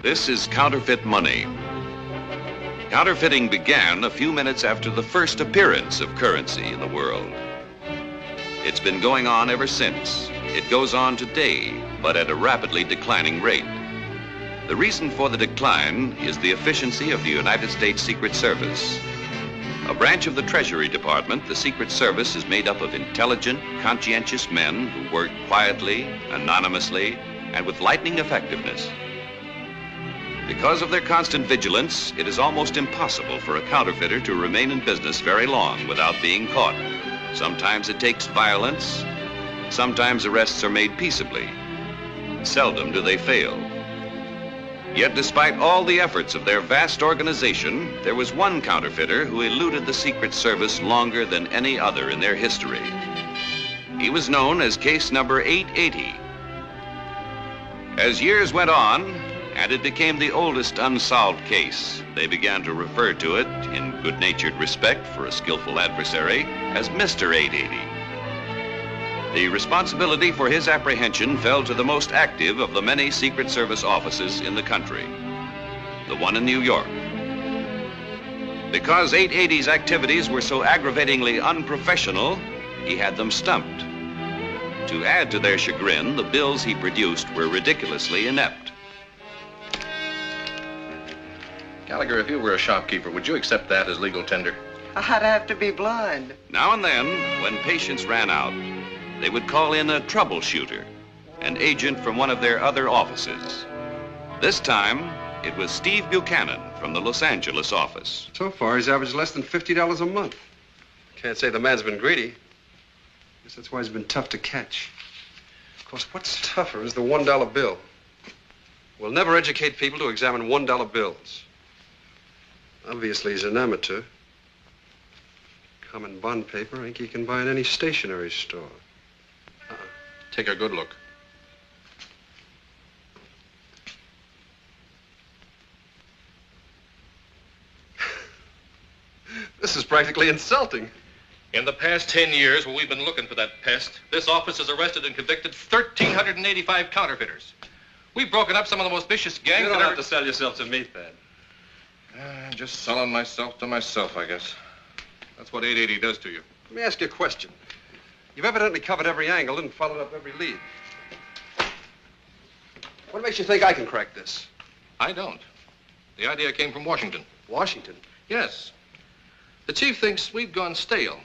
This is counterfeit money. Counterfeiting began a few minutes after the first appearance of currency in the world. It's been going on ever since. It goes on today, but at a rapidly declining rate. The reason for the decline is the efficiency of the United States Secret Service. A branch of the Treasury Department, the Secret Service is made up of intelligent, conscientious men who work quietly, anonymously, and with lightning effectiveness. Because of their constant vigilance, it is almost impossible for a counterfeiter to remain in business very long without being caught. Sometimes it takes violence. Sometimes arrests are made peaceably. Seldom do they fail. Yet despite all the efforts of their vast organization, there was one counterfeiter who eluded the Secret Service longer than any other in their history. He was known as case number 880. As years went on, and it became the oldest unsolved case, they began to refer to it, in good-natured respect for a skillful adversary, as Mr. 880. The responsibility for his apprehension fell to the most active of the many Secret Service offices in the country, the one in New York. Because 880's activities were so aggravatingly unprofessional, he had them stumped. To add to their chagrin, the bills he produced were ridiculously inept. Gallagher, if you were a shopkeeper, would you accept that as legal tender? I'd have to be blind. Now and then, when patience ran out, they would call in a troubleshooter, an agent from one of their other offices. This time, it was Steve Buchanan from the Los Angeles office. So far, he's averaged less than $50 a month. Can't say the man's been greedy. Guess that's why he's been tough to catch. Of course, what's tougher is the $1 bill. We'll never educate people to examine $1 bills. Obviously, he's an amateur. Common bond paper, I think you can buy in any stationery store. Take a good look. This is practically insulting. In the past 10 years, when we've been looking for that pest, this office has arrested and convicted 1,385 counterfeiters. We've broken up some of the most vicious gangs. You don't have to sell yourself to me, Thad. Just selling myself to myself, I guess. That's what 880 does to you. Let me ask you a question. You've evidently covered every angle and followed up every lead. What makes you think I can crack this? I don't. The idea came from Washington. Washington? Yes. The chief thinks we've gone stale.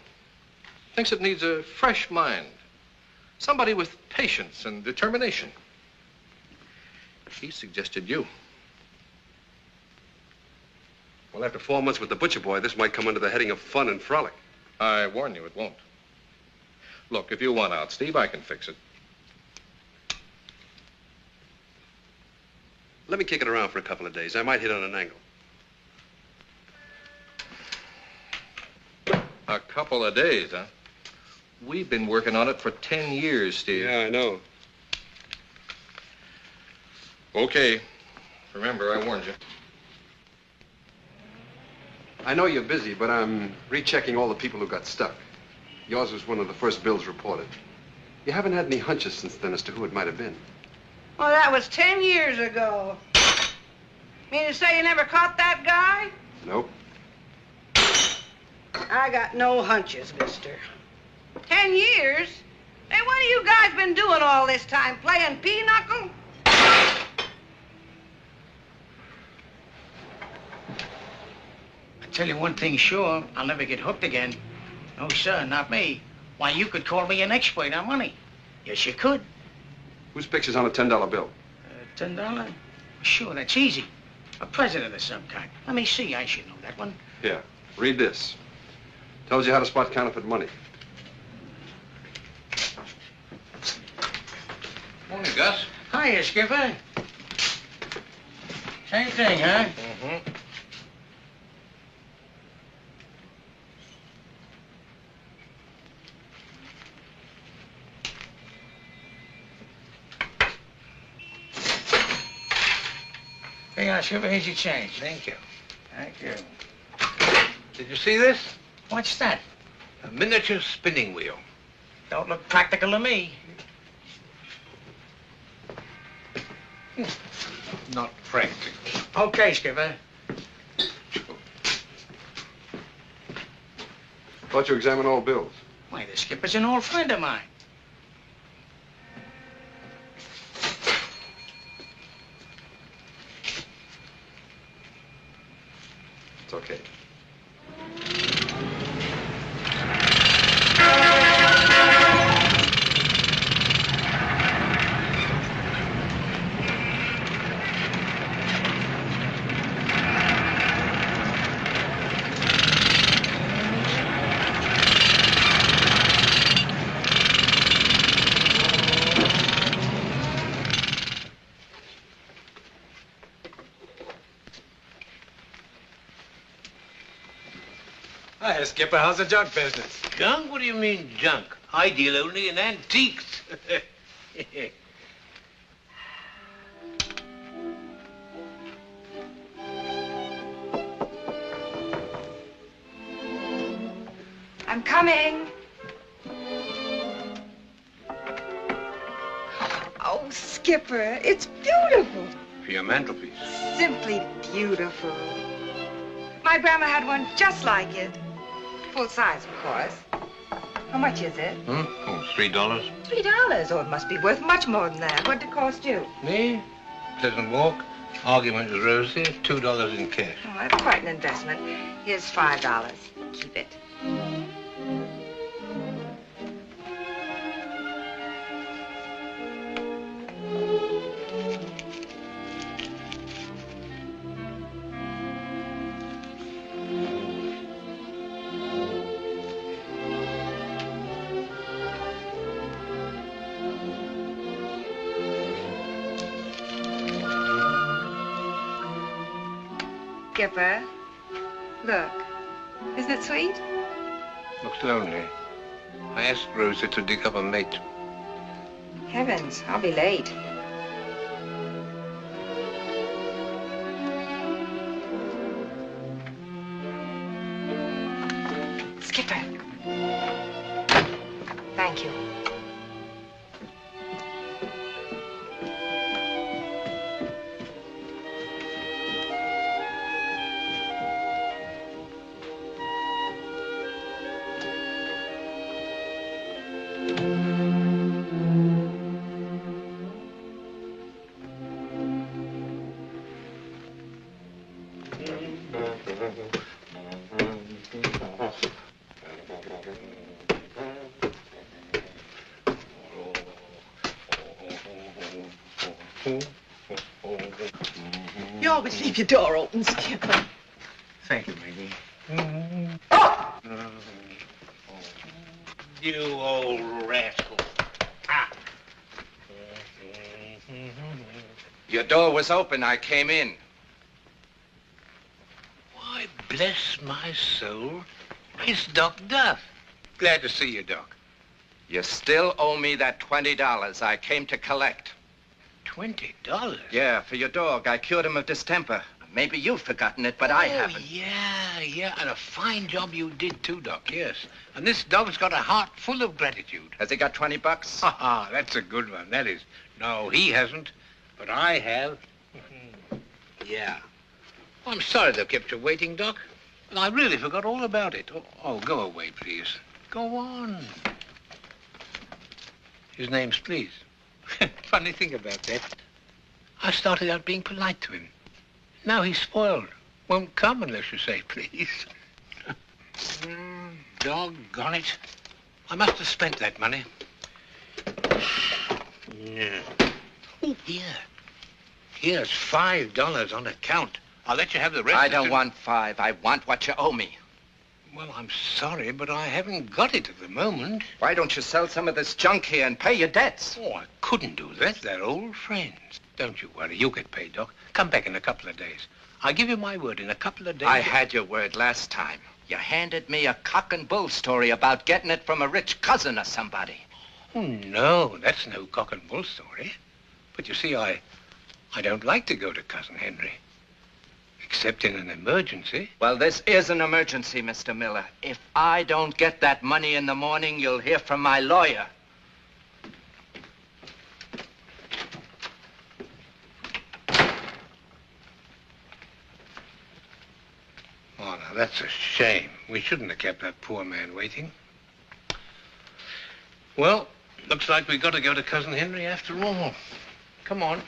Thinks it needs a fresh mind. Somebody with patience and determination. He suggested you. Well, after 4 months with the butcher boy, this might come under the heading of fun and frolic. I warn you, it won't. Look, if you want out, Steve, I can fix it. Let me kick it around for a couple of days. I might hit on an angle. A couple of days, huh? We've been working on it for 10 years, Steve. Yeah, I know. Okay. Remember, I warned you. I know you're busy, but I'm rechecking all the people who got stuck. Yours was one of the first bills reported. You haven't had any hunches since then as to who it might have been. Well, that was 10 years ago. Mean to say you never caught that guy? Nope. I got no hunches, mister. 10 years? Hey, what have you guys been doing all this time? Playing pinochle? I tell you one thing sure, I'll never get hooked again. No, sir, not me. Why, you could call me an expert on money. Yes, you could. Whose picture's on a $10 bill? $10? Sure, that's easy. A president of some kind. Let me see, I should know that one. Here, read this. Tells you how to spot counterfeit money. Morning, Gus. Hiya, Skipper. Same thing, huh? Mm-hmm. Hey, Skipper, here's your change. Thank you. Thank you. Did you see this? What's that? A miniature spinning wheel. Don't look practical to me. not practical. Okay, Skipper. Thought you examined all bills. Why, the skipper's an old friend of mine. It's okay. Hi, Skipper. How's the junk business? Junk? What do you mean, junk? I deal only in antiques. I'm coming. Oh, Skipper, it's beautiful. For your mantelpiece. Simply beautiful. My grandma had one just like it. Full size, of course. How much is it? Oh, $3. $3. Oh, it must be worth much more than that. What did it cost you? Me? Pleasant walk. Argument with Rosie. $2 in cash. Oh, that's quite an investment. Here's $5. Keep it. Skipper, look. Isn't it sweet? Looks lonely. I asked Rosie to dig up a mate. Heavens, I'll be late. Skipper. Thank you. You always leave your door open, Skipper. Thank you, Maggie. You old rascal. Ah. Your door was open. I came in. Why, bless my soul. It's Doc Duff. Glad to see you, Doc. You still owe me that $20 I came to collect. $20? Yeah, for your dog. I cured him of distemper. Maybe you've forgotten it, but I haven't. Yeah, and a fine job you did too, Doc, yes. And this dog's got a heart full of gratitude. Has he got 20 bucks? Ha ha, that's a good one, that is. No, he hasn't, but I have. Yeah. I'm sorry they've kept you waiting, Doc. And I really forgot all about it. Oh, go away, please. Go on. His name's Please. Funny thing about that. I started out being polite to him. Now he's spoiled. Won't come unless you say please. Doggone it. I must have spent that money. Yeah. Oh, here. Here's $5 on account. I'll let you have the rest. I don't want 5. I want what you owe me. Well, I'm sorry, but I haven't got it at the moment. Why don't you sell some of this junk here and pay your debts? Oh, I couldn't do that. They're old friends. Don't you worry. You'll get paid, Doc. Come back in a couple of days. I give you my word, in a couple of days... I had your word last time. You handed me a cock and bull story about getting it from a rich cousin or somebody. Oh, no, that's no cock and bull story. But you see, I don't like to go to Cousin Henry. Except in an emergency. Well, this is an emergency, Mr. Miller. If I don't get that money in the morning, you'll hear from my lawyer. that's a shame. We shouldn't have kept that poor man waiting. Well, looks like we got to go to Cousin Henry after all. Come on.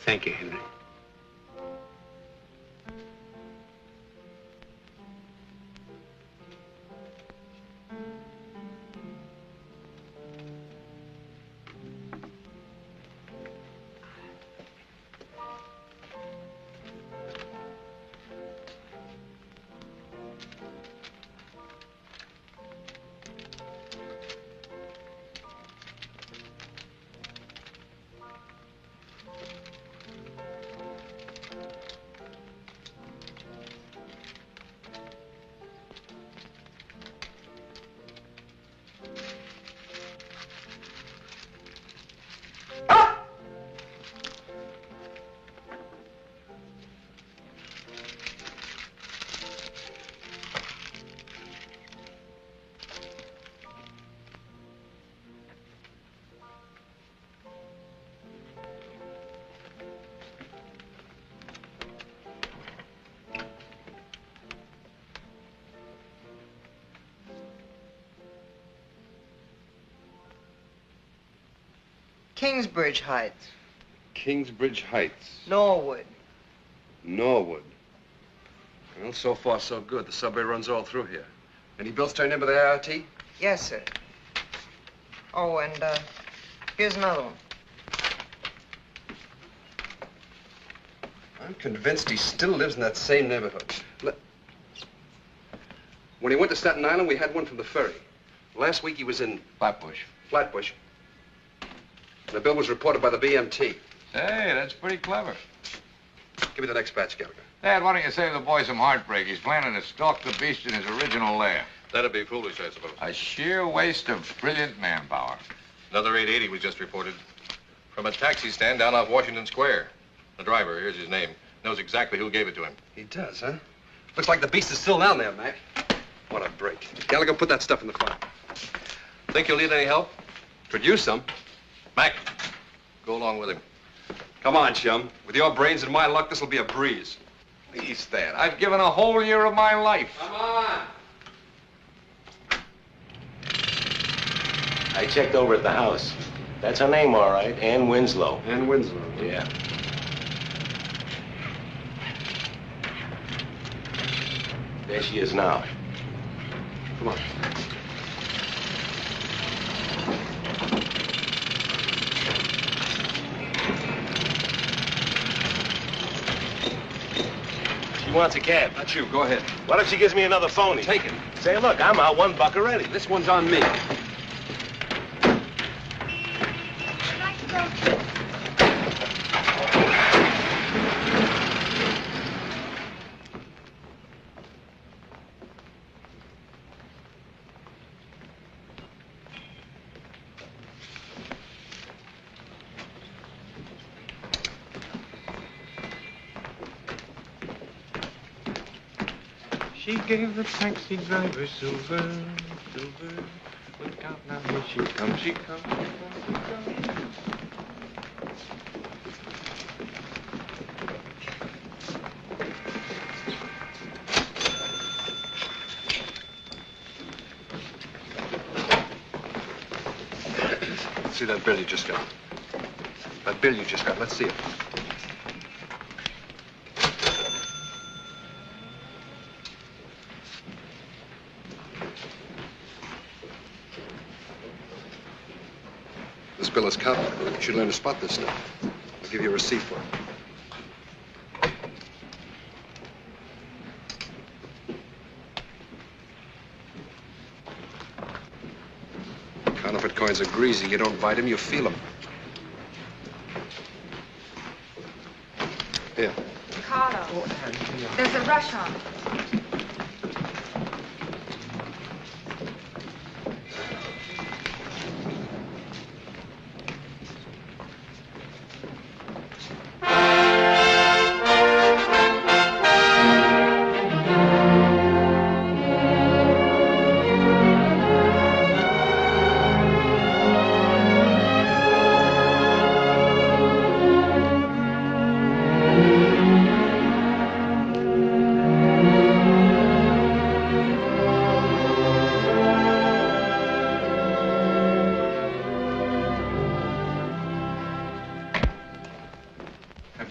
Thank you, Henry. Kingsbridge Heights. Kingsbridge Heights. Norwood. Norwood. Well, so far, so good. The subway runs all through here. Any bills turned in by the ART? Yes, sir. Oh, and, here's another one. I'm convinced he still lives in that same neighborhood. When he went to Staten Island, we had one from the ferry. Last week, he was in... Flatbush. Flatbush. The bill was reported by the BMT. Hey, that's pretty clever. Give me the next batch, Gallagher. Dad, why don't you save the boy some heartbreak? He's planning to stalk the beast in his original lair. That'd be foolish, I suppose. A sheer waste of brilliant manpower. Another 880 was just reported. From a taxi stand down off Washington Square. The driver, here's his name, knows exactly who gave it to him. He does, huh? Looks like the beast is still down there, Mac. What a break. Gallagher, put that stuff in the file. Think you'll need any help? Could use some. Mac, go along with him. Come on, chum. With your brains and my luck, this'll be a breeze. Please, Dad. I've given a whole year of my life. Come on. I checked over at the house. That's her name, all right. Ann Winslow. Ann Winslow. Yeah. There she is now. Come on. She wants a cab. That's you. Go ahead. Why don't she give me another phony? Take it. Say, look, I'm out $1 already. This one's on me. She gave the taxi driver silver. Look out now, here she comes, she comes. See that bill you just got? That bill you just got. Let's see it. This bill is counterfeit. You should learn to spot this stuff. I'll give you a receipt for it. hands are greasy. You don't bite them, you feel them. Here. Carlos, there's a rush on.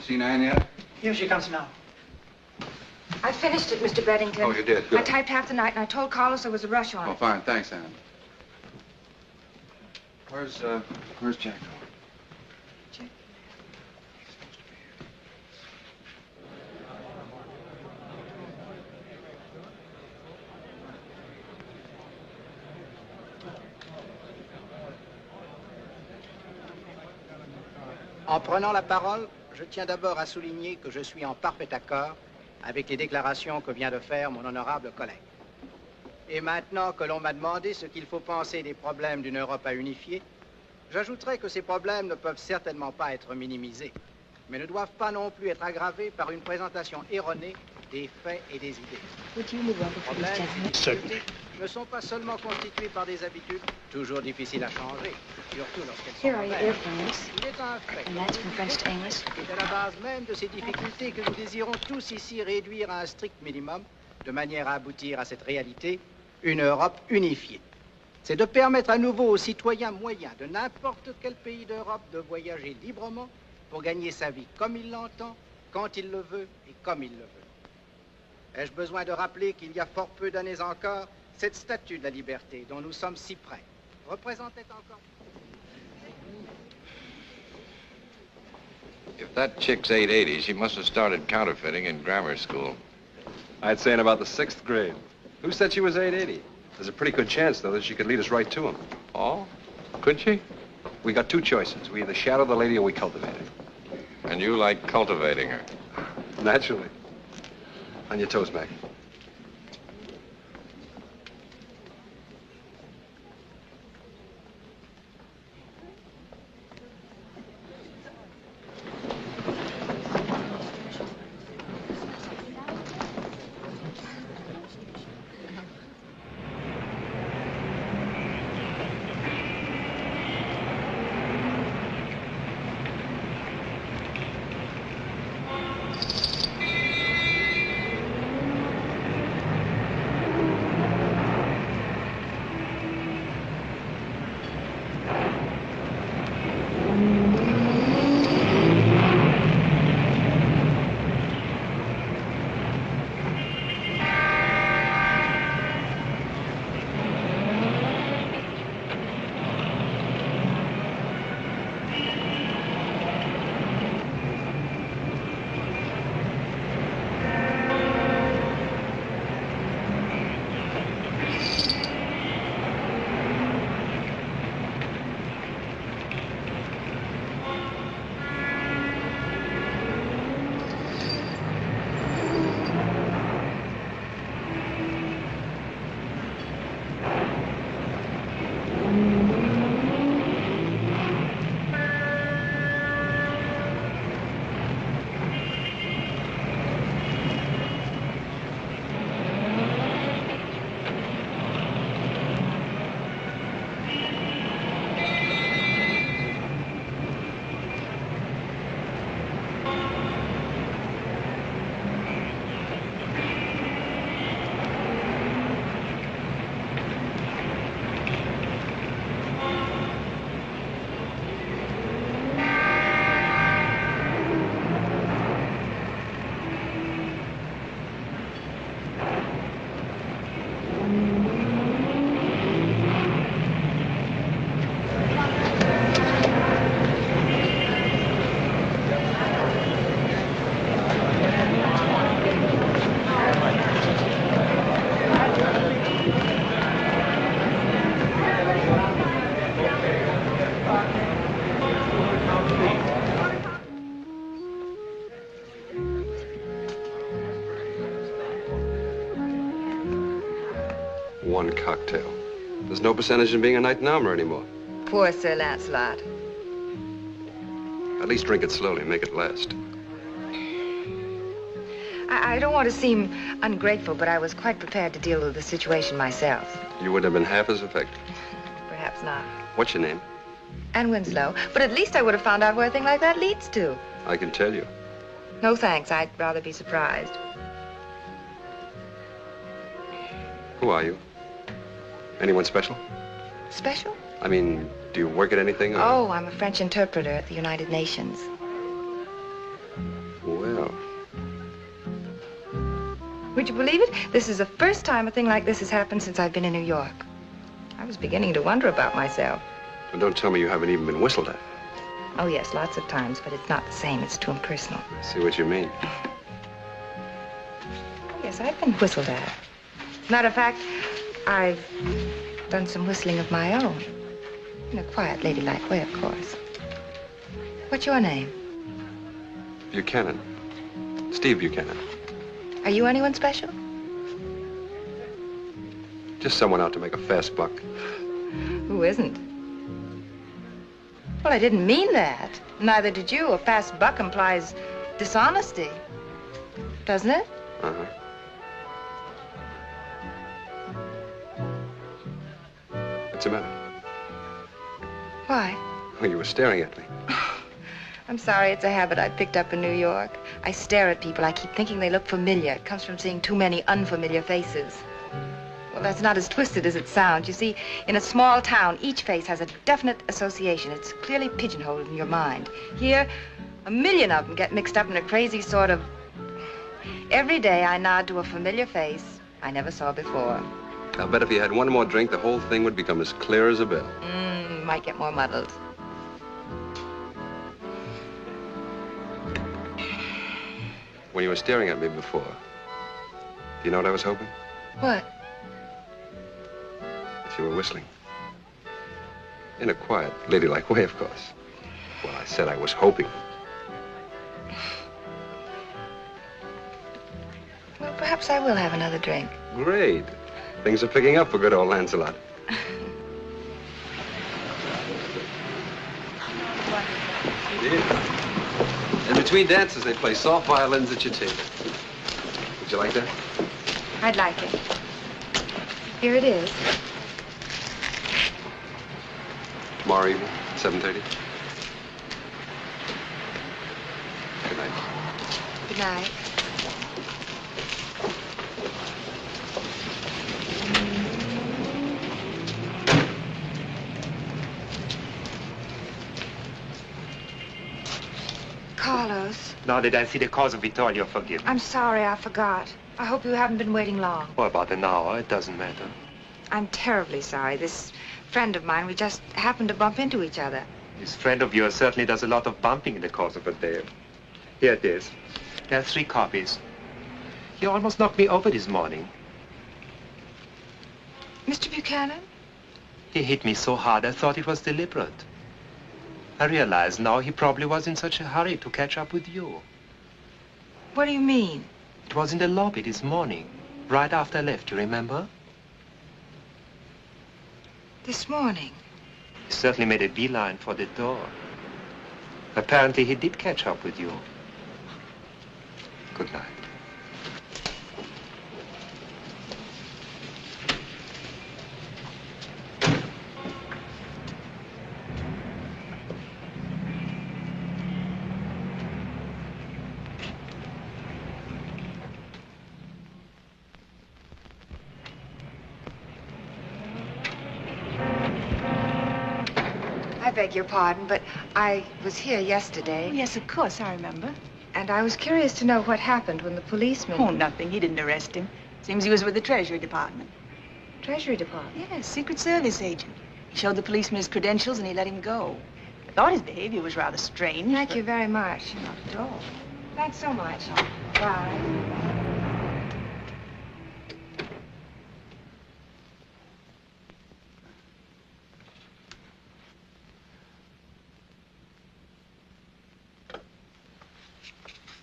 Seen Anne yet? Here she comes now. I finished it, Mr. Beddington. Oh, you did? Good. I typed half the night, and I told Carlos there was a rush on Oh, it. fine. Thanks, Anne. Where's Jack? Jack? En prenant la parole, je tiens d'abord à souligner que je suis en parfait accord avec les déclarations que vient de faire mon honorable collègue. Et maintenant que l'on m'a demandé ce qu'il faut penser des problèmes d'une Europe à unifier, j'ajouterai que ces problèmes ne peuvent certainement pas être minimisés, mais ne doivent pas non plus être aggravés par une présentation erronée des faits et des idées. Les problèmes ne sont pas seulement constitués par des habitudes toujours difficiles à changer, surtout lorsqu'elles sont nouvelles. Il est un fait qui est à la base même de ces difficultés que nous désirons tous ici réduire à un strict minimum, de manière à aboutir à cette réalité, une Europe unifiée. C'est de permettre à nouveau aux citoyens moyens de n'importe quel pays d'Europe de voyager librement pour gagner sa vie comme il l'entend, quand il le veut et comme il le veut. Ai-je besoin de rappeler qu'il y a fort peu d'années encore, cette statue de la liberté dont nous sommes si près représentait encore... If that chick's 880, she must have started counterfeiting in grammar school. I'd say in about the 6th grade. Who said she was 880? There's a pretty good chance, though, that she could lead us right to him. Oh? Could she? We got two choices. We either shadow the lady or we cultivate her. And you like cultivating her? Naturally. On your toes, Mac. one cocktail. There's no percentage in being a knight in armor anymore. Poor Sir Lancelot. At least drink it slowly and make it last. I don't want to seem ungrateful, but I was quite prepared to deal with the situation myself. You wouldn't have been half as effective. Perhaps not. What's your name? Anne Winslow. But at least I would have found out where a thing like that leads to. I can tell you. No thanks. I'd rather be surprised. Who are you? Anyone special? Special? I mean, do you work at anything? Or... Oh, I'm a French interpreter at the United Nations. Well. Would you believe it? This is the first time a thing like this has happened since I've been in New York. I was beginning to wonder about myself. Well, don't tell me you haven't even been whistled at. Oh, yes, lots of times, but it's not the same. It's too impersonal. I see what you mean. Oh, yes, I've been whistled at. Matter of fact, I've done some whistling of my own. In a quiet, ladylike way, of course. What's your name? Buchanan. Steve Buchanan. Are you anyone special? Just someone out to make a fast buck. Who isn't? Well, I didn't mean that. Neither did you. A fast buck implies dishonesty. Doesn't it? Uh-huh. What's the matter? Why? Oh, you were staring at me. I'm sorry, it's a habit I picked up in New York. I stare at people. I keep thinking they look familiar. It comes from seeing too many unfamiliar faces. Well, that's not as twisted as it sounds. You see, in a small town, each face has a definite association. It's clearly pigeonholed in your mind. Here, a million of them get mixed up in a crazy sort of... Every day I nod to a familiar face I never saw before. I'll bet if you had one more drink, the whole thing would become as clear as a bell. Might get more muddled. When you were staring at me before, do you know what I was hoping? What? That you were whistling. In a quiet, ladylike way, of course. Well, I said I was hoping. Well, perhaps I will have another drink. Great. Things are picking up for good old Lancelot. It is. And between dances, they play soft violins at your table. Would you like that? I'd like it. Here it is. Tomorrow evening, 7:30. Good night. Good night. Carlos. Now that I see the cause of it all, you're forgiven. I'm sorry, I forgot. I hope you haven't been waiting long. Oh, about an hour. It doesn't matter. I'm terribly sorry. This friend of mine, we just happened to bump into each other. This friend of yours certainly does a lot of bumping in the course of a day. Here it is. There are 3 copies. He almost knocked me over this morning. Mr. Buchanan? He hit me so hard I thought it was deliberate. I realize now he probably was in such a hurry to catch up with you. What do you mean? It was in the lobby this morning, right after I left, you remember? This morning? He certainly made a beeline for the door. Apparently he did catch up with you. Good night. I beg your pardon, but I was here yesterday. Oh, yes, of course, I remember. And I was curious to know what happened when the policeman... Oh, nothing. He didn't arrest him. Seems he was with the Treasury Department. Treasury Department? Yes, Secret Service agent. He showed the policeman his credentials and he let him go. I thought his behavior was rather strange. Thank you very much. Not at all. Thanks so much. Bye.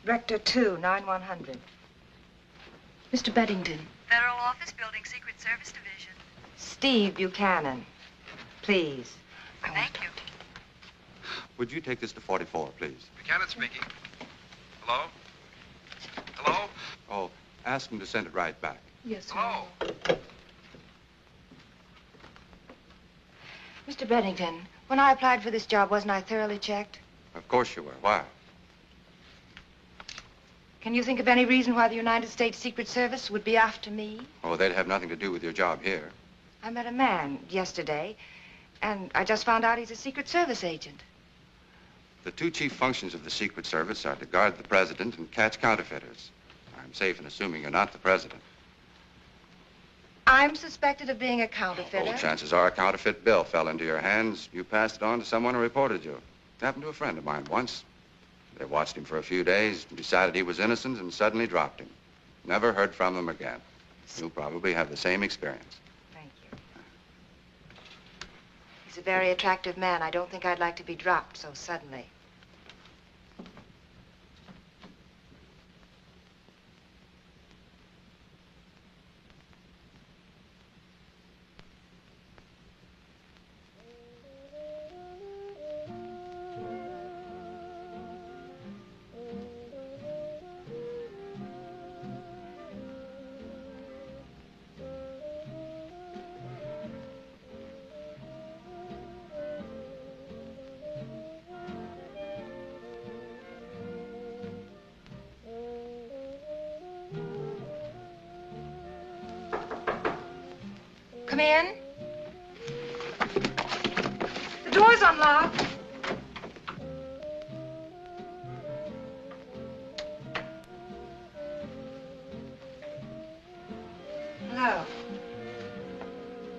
Rector 2, 9100. Mr. Beddington. Federal Office, Building Secret Service Division. Steve Buchanan. Please. Thank you. Would you take this to 44, please? Buchanan speaking. Hello? Hello? Oh, ask him to send it right back. Yes, sir. Hello? Mr. Bennington, when I applied for this job, wasn't I thoroughly checked? Of course you were. Why? Can you think of any reason why the United States Secret Service would be after me? Oh, they'd have nothing to do with your job here. I met a man yesterday, and I just found out he's a Secret Service agent. The two chief functions of the Secret Service are to guard the president and catch counterfeiters. I'm safe in assuming you're not the president. I'm suspected of being a counterfeiter. Oh, chances are a counterfeit bill fell into your hands. You passed it on to someone who reported you. It happened to a friend of mine once. They watched him for a few days, decided he was innocent, and suddenly dropped him. Never heard from him again. You'll probably have the same experience. Thank you. He's a very attractive man. I don't think I'd like to be dropped so suddenly. Come in. The door's unlocked. Hello.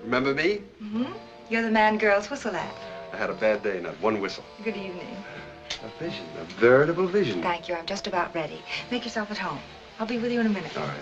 Remember me? Mm-hmm. You're the man girls whistle at. I had a bad day, not one whistle. Good evening. A vision, a veritable vision. Thank you. I'm just about ready. Make yourself at home. I'll be with you in a minute. All right.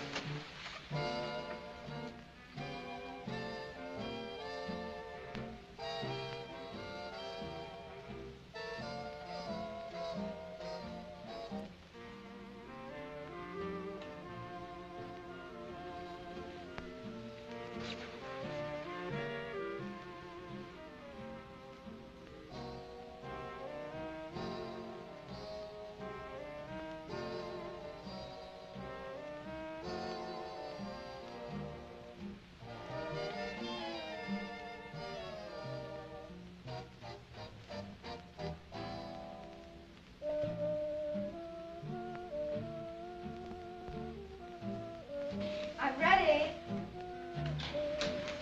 I'm ready.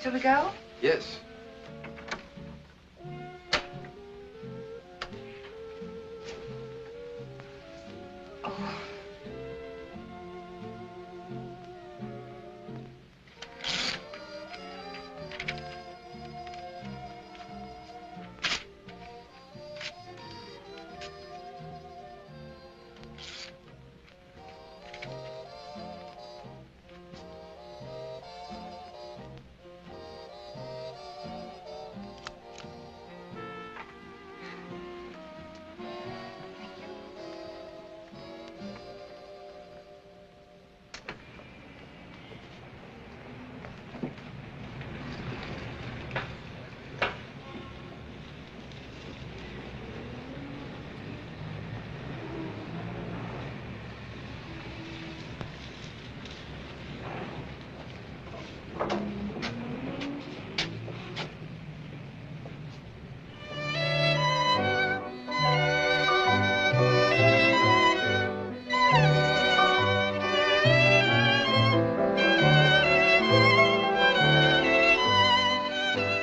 Shall we go? Yes.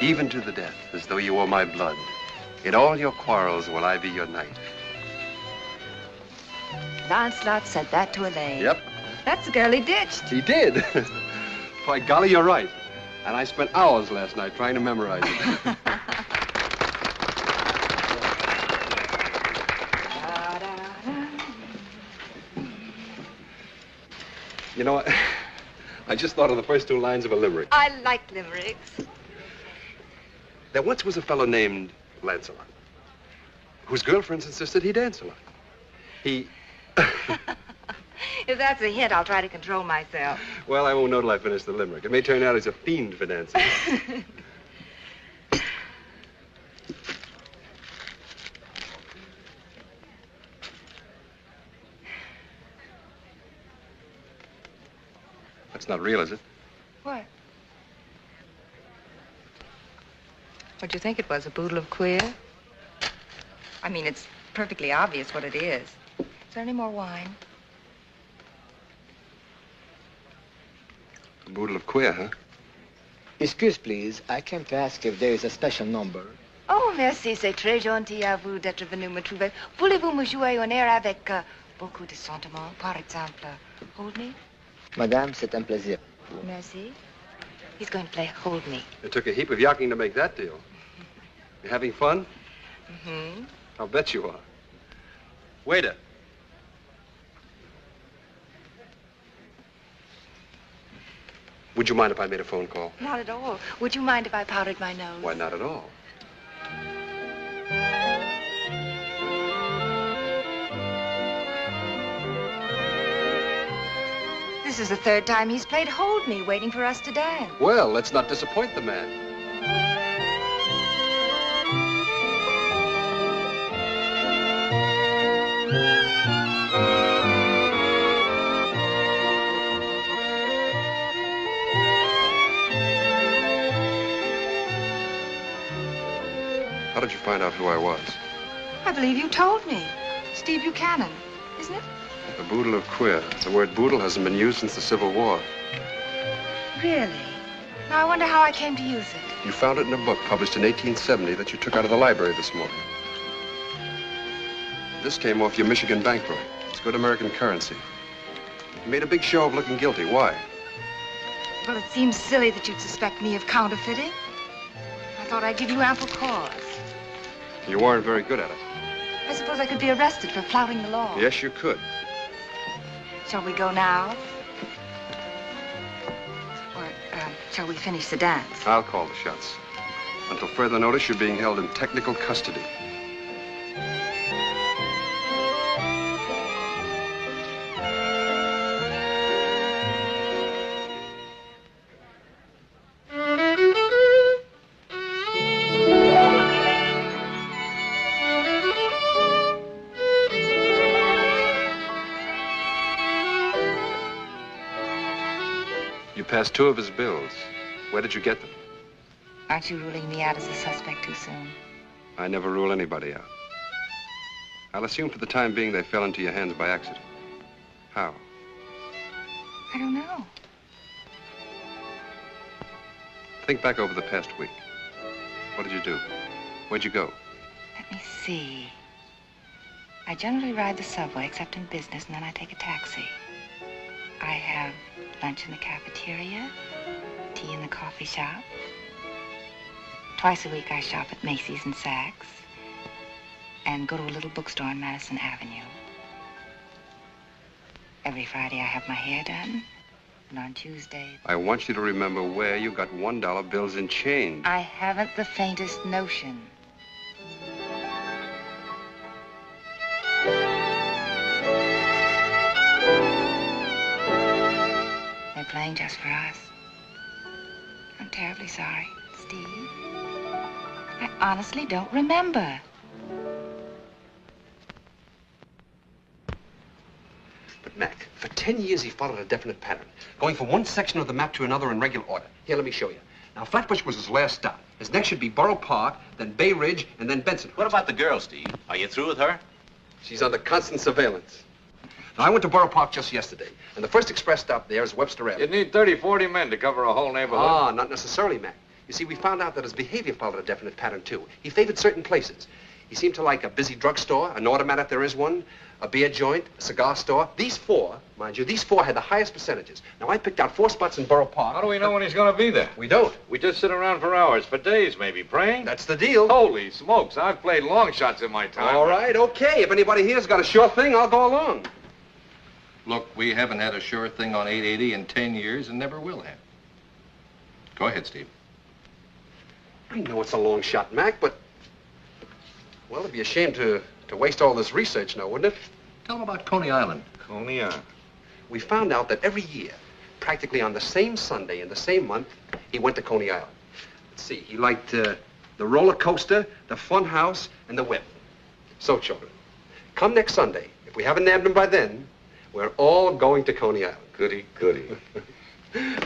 Even to the death, as though you were my blood. In all your quarrels will I be your knight. Lancelot said that to Elaine. Yep. That's the girl he ditched. He did. By golly, you're right. And I spent hours last night trying to memorize it. You know, I just thought of the first two lines of a limerick. I like limericks. There once was a fellow named Lancelot, whose girlfriends insisted he dance a lot. He... If that's a hint, I'll try to control myself. Well, I won't know till I finish the limerick. It may turn out he's a fiend for dancing. It's not real, is it? What? What'd you think it was, a boodle of queer? I mean, it's perfectly obvious what it is. Is there any more wine? A boodle of queer, huh? Excuse, please. I came to ask if there is a special number. Oh, merci, c'est très gentil à vous d'être venu me trouver. Voulez-vous me jouer un air avec beaucoup de sentiments? Par exemple, Hold Me? Madame, c'est un plaisir. Merci. He's going to play Hold Me. It took a heap of yakking to make that deal. You having fun? Mm-hmm. I'll bet you are. Waiter. Would you mind if I made a phone call? Not at all. Would you mind if I powdered my nose? Why, not at all. This is the third time he's played Hold Me, waiting for us to dance. Well, let's not disappoint the man. How did you find out who I was? I believe you told me. Steve Buchanan, isn't it? The boodle of queer. The word boodle hasn't been used since the Civil War. Really? Now I wonder how I came to use it. You found it in a book published in 1870 that you took out of the library this morning. This came off your Michigan bankbook. It's good American currency. You made a big show of looking guilty. Why? Well, it seems silly that you'd suspect me of counterfeiting. I thought I'd give you ample cause. You weren't very good at it. I suppose I could be arrested for flouting the law. Yes, you could. Shall we go now? Or shall we finish the dance? I'll call the shots. Until further notice, you're being held in technical custody. Passed 2 of his bills. Where did you get them? Aren't you ruling me out as a suspect too soon? I never rule anybody out. I'll assume for the time being they fell into your hands by accident. How? I don't know. Think back over the past week. What did you do? Where'd you go? Let me see. I generally ride the subway except in business, and then I take a taxi. I have lunch in the cafeteria, tea in the coffee shop. Twice a week I shop at Macy's and Saks, and go to a little bookstore on Madison Avenue. Every Friday I have my hair done, and on Tuesday... I want you to remember where you got $1 bills in change. I haven't the faintest notion. Playing just for us. I'm terribly sorry, Steve. I honestly don't remember. But, Mac, for 10 years he followed a definite pattern, going from one section of the map to another in regular order. Here, let me show you. Now, Flatbush was his last stop. His next should be Borough Park, then Bay Ridge, and then Benson. What about the girl, Steve? Are you through with her? She's under constant surveillance. Now, I went to Borough Park just yesterday, and the first express stop there is Webster Avenue. You'd need 30, 40 men to cover a whole neighborhood. Ah, not necessarily, Mac. You see, we found out that his behavior followed a definite pattern, too. He favored certain places. He seemed to like a busy drugstore, an automat if there is one, a beer joint, a cigar store. These 4, mind you, these 4 had the highest percentages. Now, I picked out 4 spots in Borough Park. How do we know when he's going to be there? We don't. We just sit around for hours, for days maybe, praying. That's the deal. Holy smokes, I've played long shots in my time. All right, okay. If anybody here's got a sure thing, I'll go along. Look, we haven't had a sure thing on 880 in 10 years and never will have. Go ahead, Steve. I know it's a long shot, Mac, but... Well, it'd be a shame to waste all this research now, wouldn't it? Tell him about Coney Island. Coney Island. We found out that every year, practically on the same Sunday in the same month, he went to Coney Island. Let's see, he liked the roller coaster, the fun house, and the whip. So, children, come next Sunday. If we haven't nabbed him by then, we're all going to Coney Island. Goody, goody.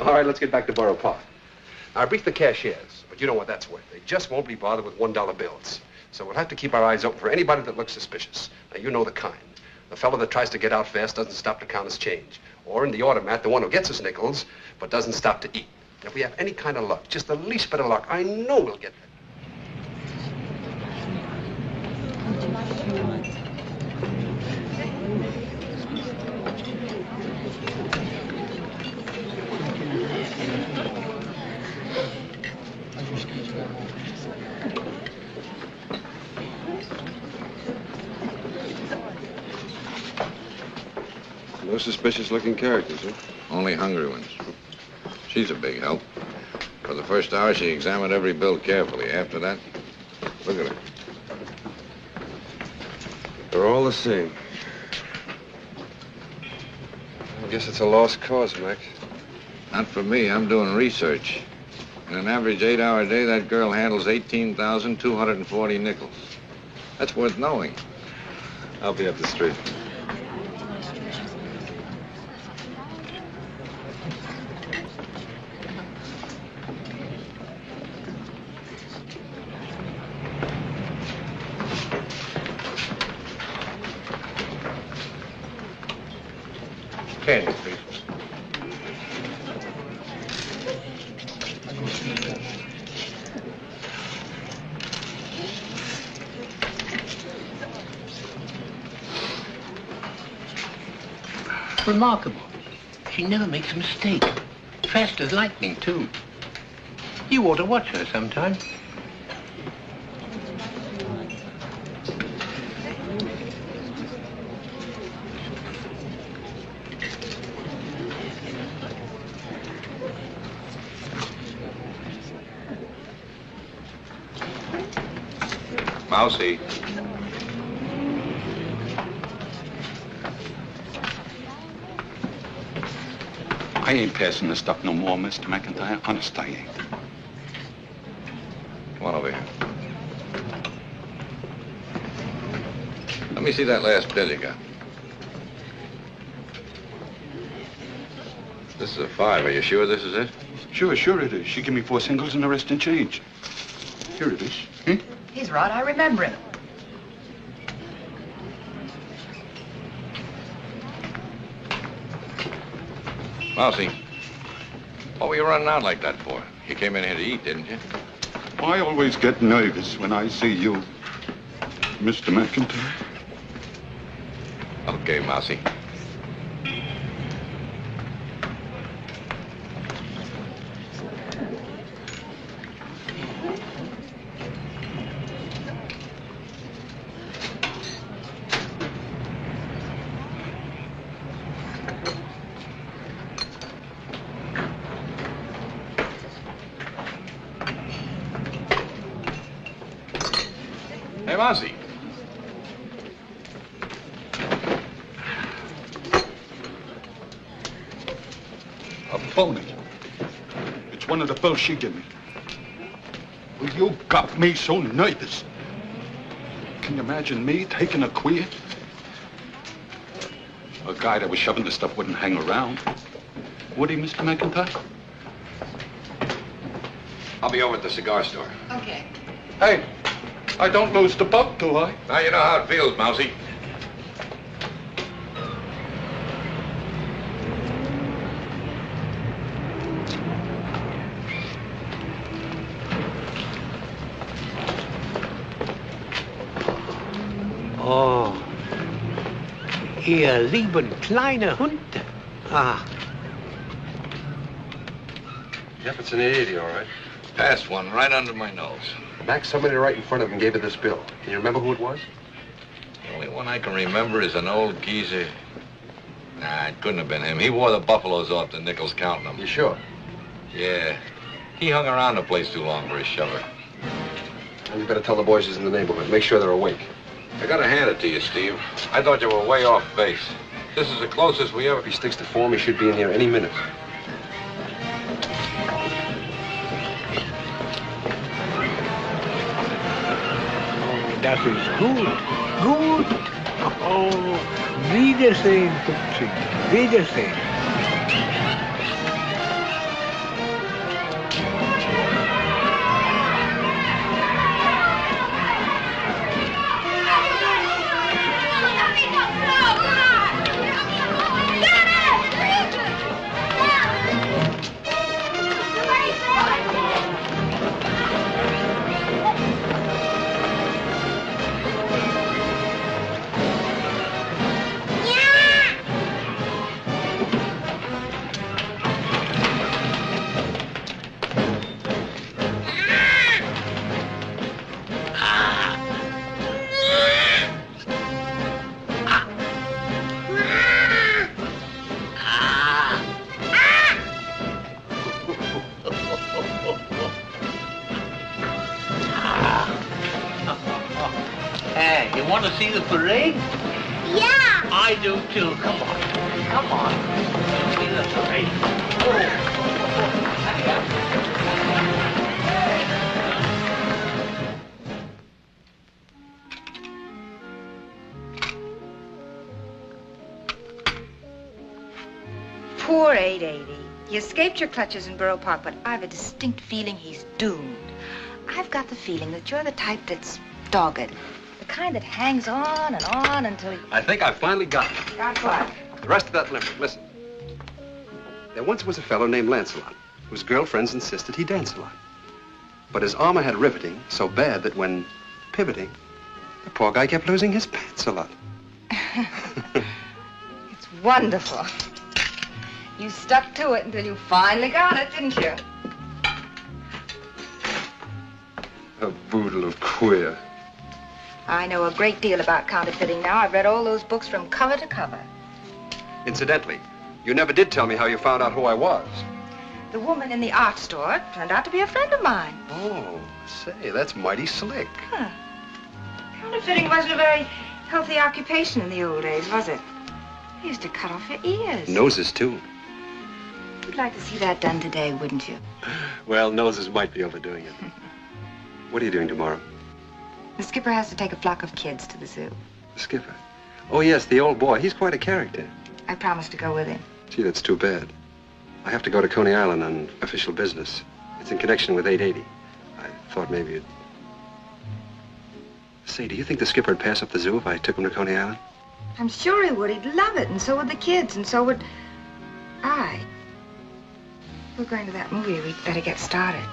All right, let's get back to Borough Park. I briefed the cashiers, but you know what that's worth. They just won't be bothered with $1 bills. So we'll have to keep our eyes open for anybody that looks suspicious. Now, you know the kind. The fellow that tries to get out fast doesn't stop to count his change. Or in the automat, the one who gets his nickels, but doesn't stop to eat. And if we have any kind of luck, just the least bit of luck, I know we'll get there. No suspicious-looking characters, huh? Only hungry ones. She's a big help. For the first hour, she examined every bill carefully. After that, look at her. They're all the same. I guess it's a lost cause, Mac. Not for me. I'm doing research. In an average 8-hour day, that girl handles 18,240 nickels. That's worth knowing. I'll be up the street. Candy, please. Remarkable. She never makes a mistake. Fast as lightning, too. You ought to watch her sometime. Mousy. I ain't passing this stuff no more, Mr. McIntyre. Honest, I ain't. Come on over here. Let me see that last bill you got. This is a 5. Are you sure this is it? Sure it is. She gave me 4 singles and the rest in change. Here it is. He's right. I remember him. Mousy, what were you running out like that for? You came in here to eat, didn't you? I always get nervous when I see you, Mr. McIntyre. Okay, Mousy. Hey, Mousy. A phony. It's one of the bills she gave me. Well, you got me so nervous. Can you imagine me taking a queer? A guy that was shoving the stuff wouldn't hang around. Would he, Mr. McIntyre? I'll be over at the cigar store. Okay. Hey, I don't lose the buck, do I? Now you know how it feels, Mousy. Oh, ihr lieben kleine Hund. Ah. Jefferson 80, all right. Passed one right under my nose. Mac, somebody right in front of him gave you this bill. Can you remember who it was? The only one I can remember is an old geezer. Nah, it couldn't have been him. He wore the buffaloes off the nickels counting them. You sure? Yeah. He hung around the place too long for a shover. Well, you better tell the boys he's in the neighborhood. Make sure they're awake. I gotta hand it to you, Steve. I thought you were way off base. This is the closest we ever... If he sticks to form, he should be in here any minute. Das ist gut, gut. Oh, Wiedersehen, Pupsi. Wiedersehen. parade? Yeah. I do too. Come on. Come on. See the parade. Poor 880. He escaped your clutches in Borough Park, but I've a distinct feeling he's doomed. I've got the feeling that you're the type that's dogged. The kind that hangs on and on until you... I think I finally got it. Got what? The rest of that limerick, listen. There once was a fellow named Lancelot, whose girlfriends insisted he dance a lot. But his armor had riveting so bad that when pivoting, the poor guy kept losing his pants a lot. It's wonderful. You stuck to it until you finally got it, didn't you? A boodle of queer. I know a great deal about counterfeiting now. I've read all those books from cover to cover. Incidentally, you never did tell me how you found out who I was. The woman in the art store turned out to be a friend of mine. Oh, say, that's mighty slick. Huh. Counterfeiting wasn't a very healthy occupation in the old days, was it? They used to cut off your ears. Noses, too. You'd like to see that done today, wouldn't you? Well, noses might be overdoing it. What are you doing tomorrow? The skipper has to take a flock of kids to the zoo. The skipper? Oh, yes, the old boy. He's quite a character. I promised to go with him. Gee, that's too bad. I have to go to Coney Island on official business. It's in connection with 880. I thought maybe you'd... Say, do you think the skipper would pass up the zoo if I took him to Coney Island? I'm sure he would. He'd love it, and so would the kids, and so would I. We're going to that movie. We'd better get started.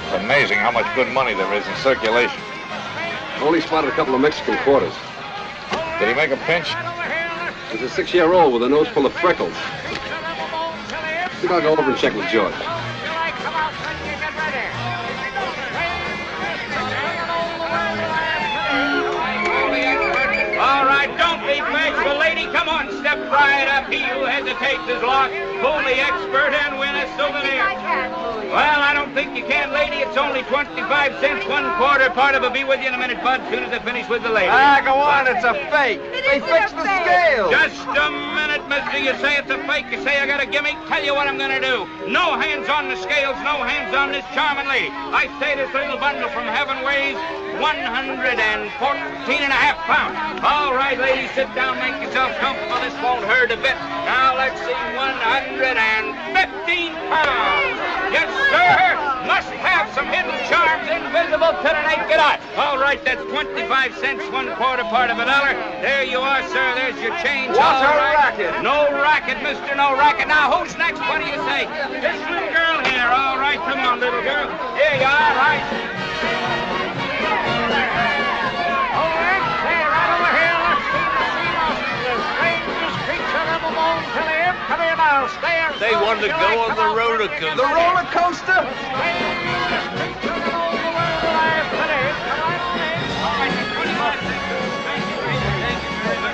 It's amazing how much good money there is in circulation. Only spotted a couple of Mexican quarters. Did he make a pinch? There's a 6-year-old with a nose full of freckles. I think I'll go over and check with George. All right, don't be bashful, lady. Come on, step right up. He who hesitates is lost. Fool the expert and win a souvenir. Well, I don't think you can, lady. It's only 25 cents, 1/4 part of it. Be with you in a minute, bud, soon as I finish with the lady. Ah, go on, it's a fake. They fixed the scale. Just a minute, mister. You say it's a fake. You say I got a gimmick. Tell you what I'm going to do. No hands on the scales. No hands on this charming lady. I say this little bundle from heaven weighs 114.5 pounds. All right, ladies, sit down. Make yourselves comfortable. This won't hurt a bit. Now, let's see, 115 pounds. Yes, sir. Must have some hidden charms invisible to the naked eye. All right, that's 25 cents, 1/4 part of a dollar. There you are, sir. There's your change. What all a right. racket. No racket, mister, no racket. Now, who's next? What do you say? This little girl here. All right, come on, little girl. Here you are, right? They wanted to go on the roller coaster. The roller coaster?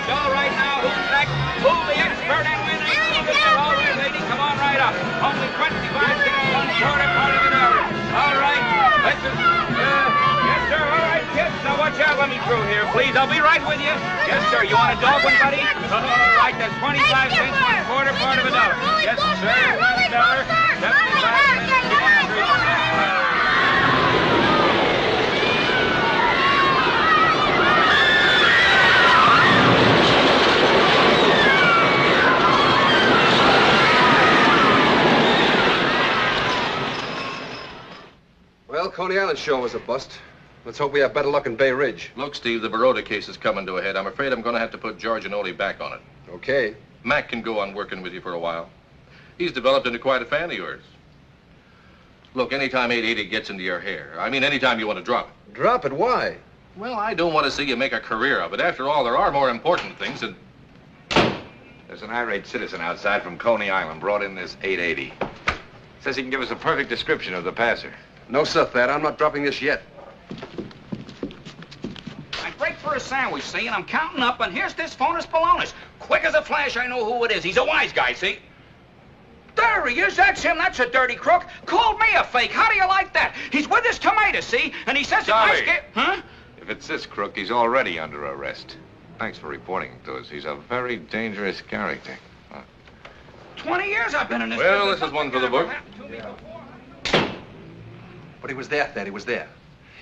All right, now, who's next? Who's the expert and win a souvenir? All right, lady, come on right up. Only 25 cents, 1/4 part of a dollar. All right, let's just, yes, sir, all right, kids. Now, watch out, let me through here, please. I'll be right with you. Yes, sir, you want a dog one, buddy? All right, that's 25 cents, 1/4 part of a dollar. Yes, sir, $1. 75 cents, 23 cents. Well, Coney Island show was a bust. Let's hope we have better luck in Bay Ridge. Look, Steve, the Baroda case is coming to a head. I'm afraid I'm going to have to put George and Ole back on it. Okay. Mac can go on working with you for a while. He's developed into quite a fan of yours. Look, anytime 880 gets into your hair, I mean, anytime you want to drop it. Drop it? Why? Well, I don't want to see you make a career of it. After all, there are more important things than... There's an irate citizen outside from Coney Island brought in this 880. Says he can give us a perfect description of the passer. No, sir, Thad. I'm not dropping this yet. I break for a sandwich, see, and I'm counting up, and here's this phonus Polonus. Quick as a flash, I know who it is. He's a wise guy, see? There he is. That's him. That's a dirty crook. Called me a fake. How do you like that? He's with his tomato, see? And he says if I skip... Huh? If it's this crook, he's already under arrest. Thanks for reporting it to us. He's a very dangerous character. 20 years I've been in this Well, business. this is one for the book. But he was there, Thad. He was there.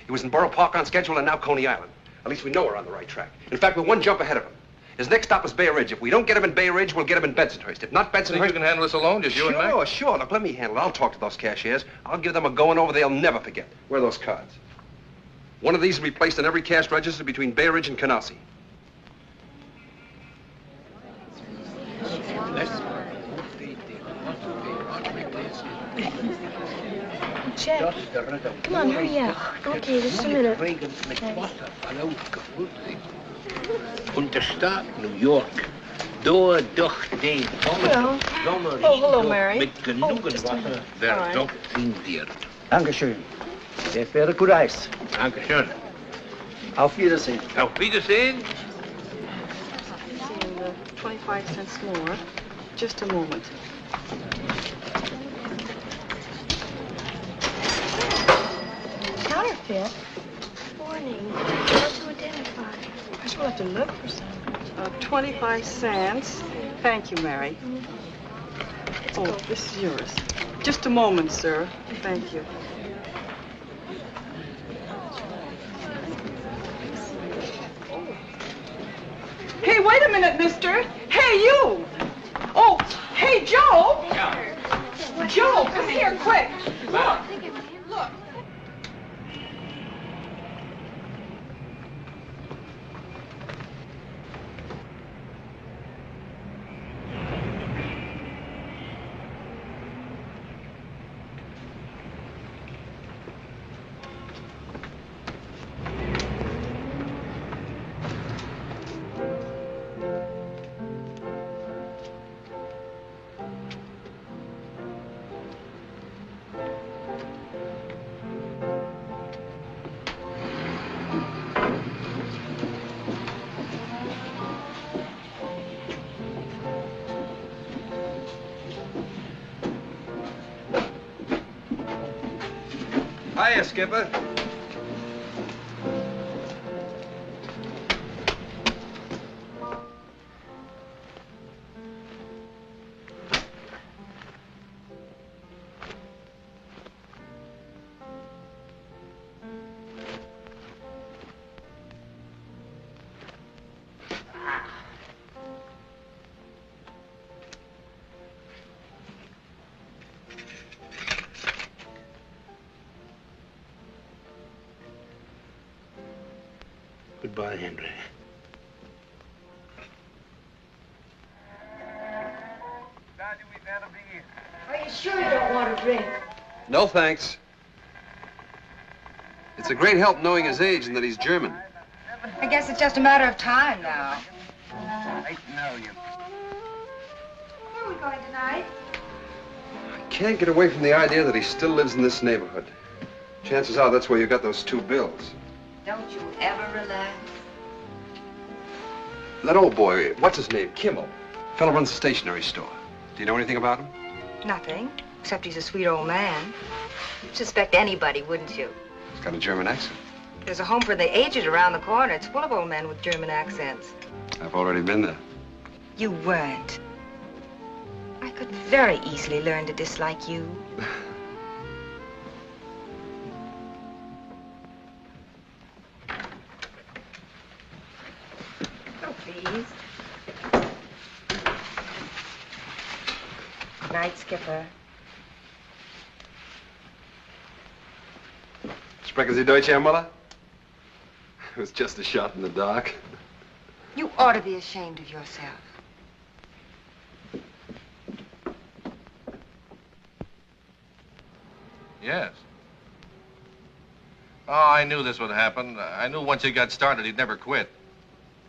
He was in Borough Park on schedule and now Coney Island. At least we know we're on the right track. In fact, we're one jump ahead of him. His next stop is Bay Ridge. If we don't get him in Bay Ridge, we'll get him in Bensonhurst. If not Bensonhurst... Think you can handle this alone, just you and Mac? Sure. Look, let me handle it. I'll talk to those cashiers. I'll give them a going over they'll never forget. Where are those cards? One of these will be placed in every cash register between Bay Ridge and Canarsie. Jack, come on, hurry up. Okay, just a minute. Und der Staat New York, da doch den Hello. Hello, Mary. mit genügend Wasser versorgt wird. Dankeschön. Sehr wäre gut Eis. Dankeschön. Auf Wiedersehen. Auf Wiedersehen. 25 cents more. Just a moment. Counterfeit? Warning. How to identify? First we'll have to look for some. 25 cents. Thank you, Mary. Oh, this is yours. Just a moment, sir. Thank you. Hey, wait a minute, mister. Hey, you. Oh, hey, Joe. Joe, come here, quick. Look. Look. Hiya, Skipper. Goodbye, Henry. Are you sure you don't want a drink? No, thanks. It's a great help knowing his age and that he's German. I guess it's just a matter of time now. I know you. Where are we going tonight? I can't get away from the idea that he still lives in this neighborhood. Chances are that's where you got those two bills. Don't you ever relax? That old boy, what's his name? Kimmel. Fellow runs a stationery store. Do you know anything about him? Nothing, except he's a sweet old man. You'd suspect anybody, wouldn't you? He's got a German accent. There's a home for the aged around the corner. It's full of old men with German accents. I've already been there. You weren't. I could very easily learn to dislike you. Oh, please. Good night, Skipper. Sprechen Sie Deutsch, Herr Muller? It was just a shot in the dark. You ought to be ashamed of yourself. Yes. Oh, I knew this would happen. I knew once he got started, he'd never quit.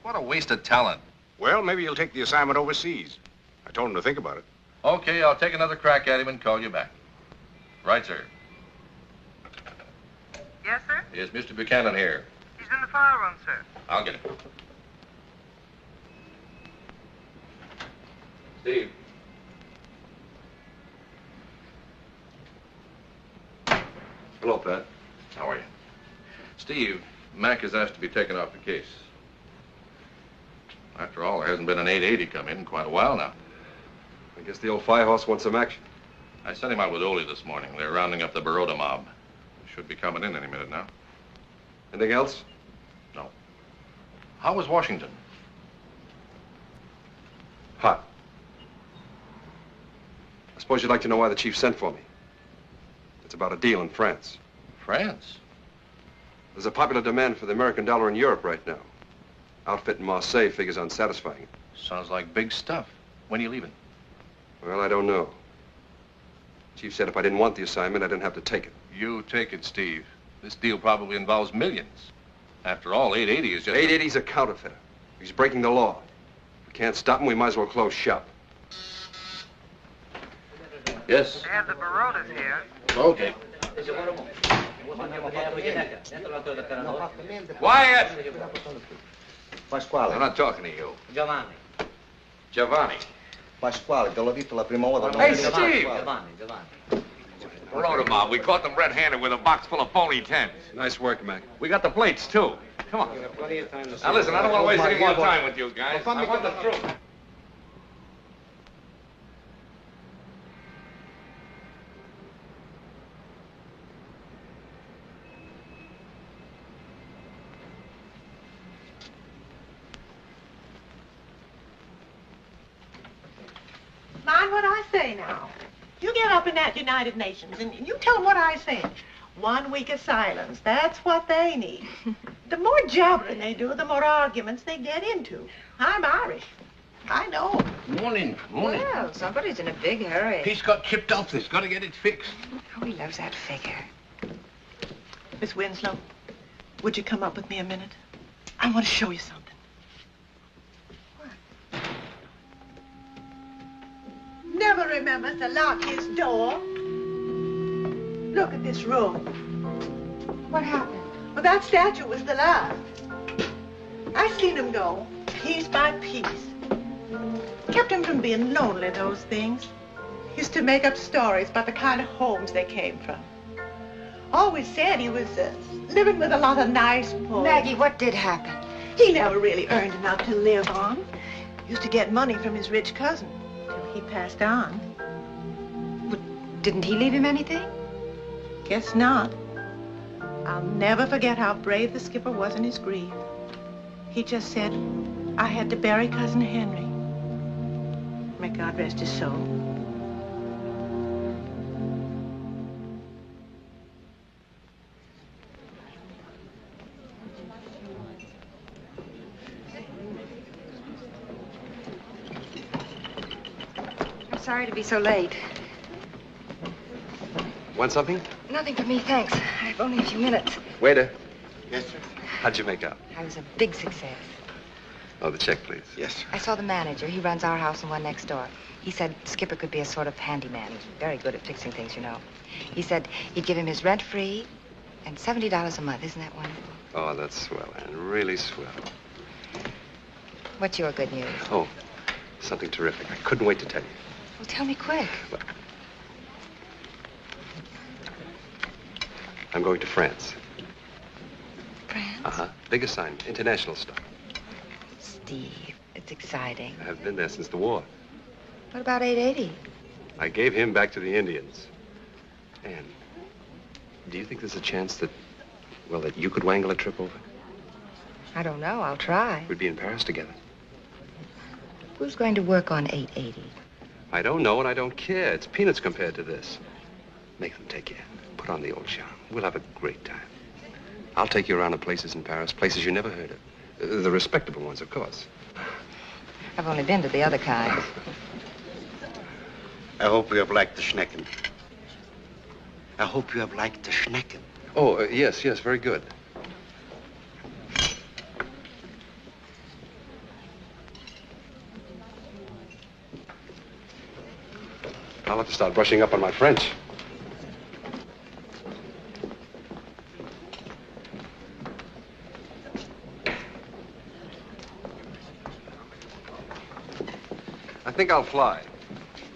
What a waste of talent. Well, maybe he'll take the assignment overseas. I told him to think about it. Okay, I'll take another crack at him and call you back. Right, sir. Is Mr. Buchanan here? He's in the file room, sir. I'll get him. Steve. Hello, Pat. How are you? Steve, Mac is asked to be taken off the case. After all, there hasn't been an 880 come in quite a while now. I guess the old firehouse wants some action. I sent him out with Ole this morning. They're rounding up the Baroda mob. Should be coming in any minute now. Anything else? No. How was Washington? Hot. I suppose you'd like to know why the chief sent for me. It's about a deal in France. France? There's a popular demand for the American dollar in Europe right now. Outfit in Marseille figures unsatisfying. Sounds like big stuff. When are you leaving? Well, I don't know. Chief said if I didn't want the assignment, I didn't have to take it. You take it, Steve. This deal probably involves millions. After all, 880 is just... 880's a counterfeiter. He's breaking the law. If we can't stop him, we might as well close shop. Yes. They have the Barodas here. Okay. Quiet! Pasquale. I'm not talking to you. Giovanni. Giovanni. Pasquale, te l'ho detto la prima volta. Hey, Steve! Giovanni. Baroda mob, we caught them red-handed with a box full of phony tens. Nice work, Mac. We got the plates, too. Come on. Now, listen, I don't want to waste any more time with you guys. I want the truth. Mind what I say now. You get up in that United Nations and you tell them what I say. 1 week of silence. That's what they need. The more jabbering they do, the more arguments they get into. I'm Irish. I know. Morning. Well, somebody's in a big hurry. Piece got chipped off this. Got to get it fixed. Oh, he loves that figure. Miss Winslow, would you come up with me a minute? I want to show you something. Never remembers to lock his door. Look at this room. What happened? Well, that statue was the last. I seen him go, piece by piece. Kept him from being lonely, those things. Used to make up stories about the kind of homes they came from. Always said he was living with a lot of nice boys. Maggie, what did happen? He never really earned enough to live on. Used to get money from his rich cousin till he passed on. But didn't he leave him anything? Guess not. I'll never forget how brave the skipper was in his grief. He just said, I had to bury Cousin Henry. May God rest his soul. I'm sorry to be so late. Want something? Nothing for me, thanks. I have only a few minutes. Waiter. Yes, sir. How'd you make out? I was a big success. Oh, the check, please. Yes, sir. I saw the manager. He runs our house and one next door. He said Skipper could be a sort of handyman. He's very good at fixing things, you know. He said he'd give him his rent free and $70 a month. Isn't that wonderful? Oh, that's swell, Anne. Really swell. What's your good news? Oh, something terrific. I couldn't wait to tell you. Well, tell me quick. Look. I'm going to France. France? Uh-huh. Big assignment. International stuff. Steve, it's exciting. I've been there since the war. What about 880? I gave him back to the Indians. Anne, do you think there's a chance that, well, that you could wangle a trip over? I don't know. I'll try. We'd be in Paris together. Who's going to work on 880? I don't know and I don't care. It's peanuts compared to this. Make them take you. Put on the old charm. We'll have a great time. I'll take you around to places in Paris, places you never heard of. The respectable ones, of course. I've only been to the other kind. I hope you have liked the Schnecken. I hope you have liked the Schnecken. Oh, yes, very good. I'll have to start brushing up on my French. think I'll fly.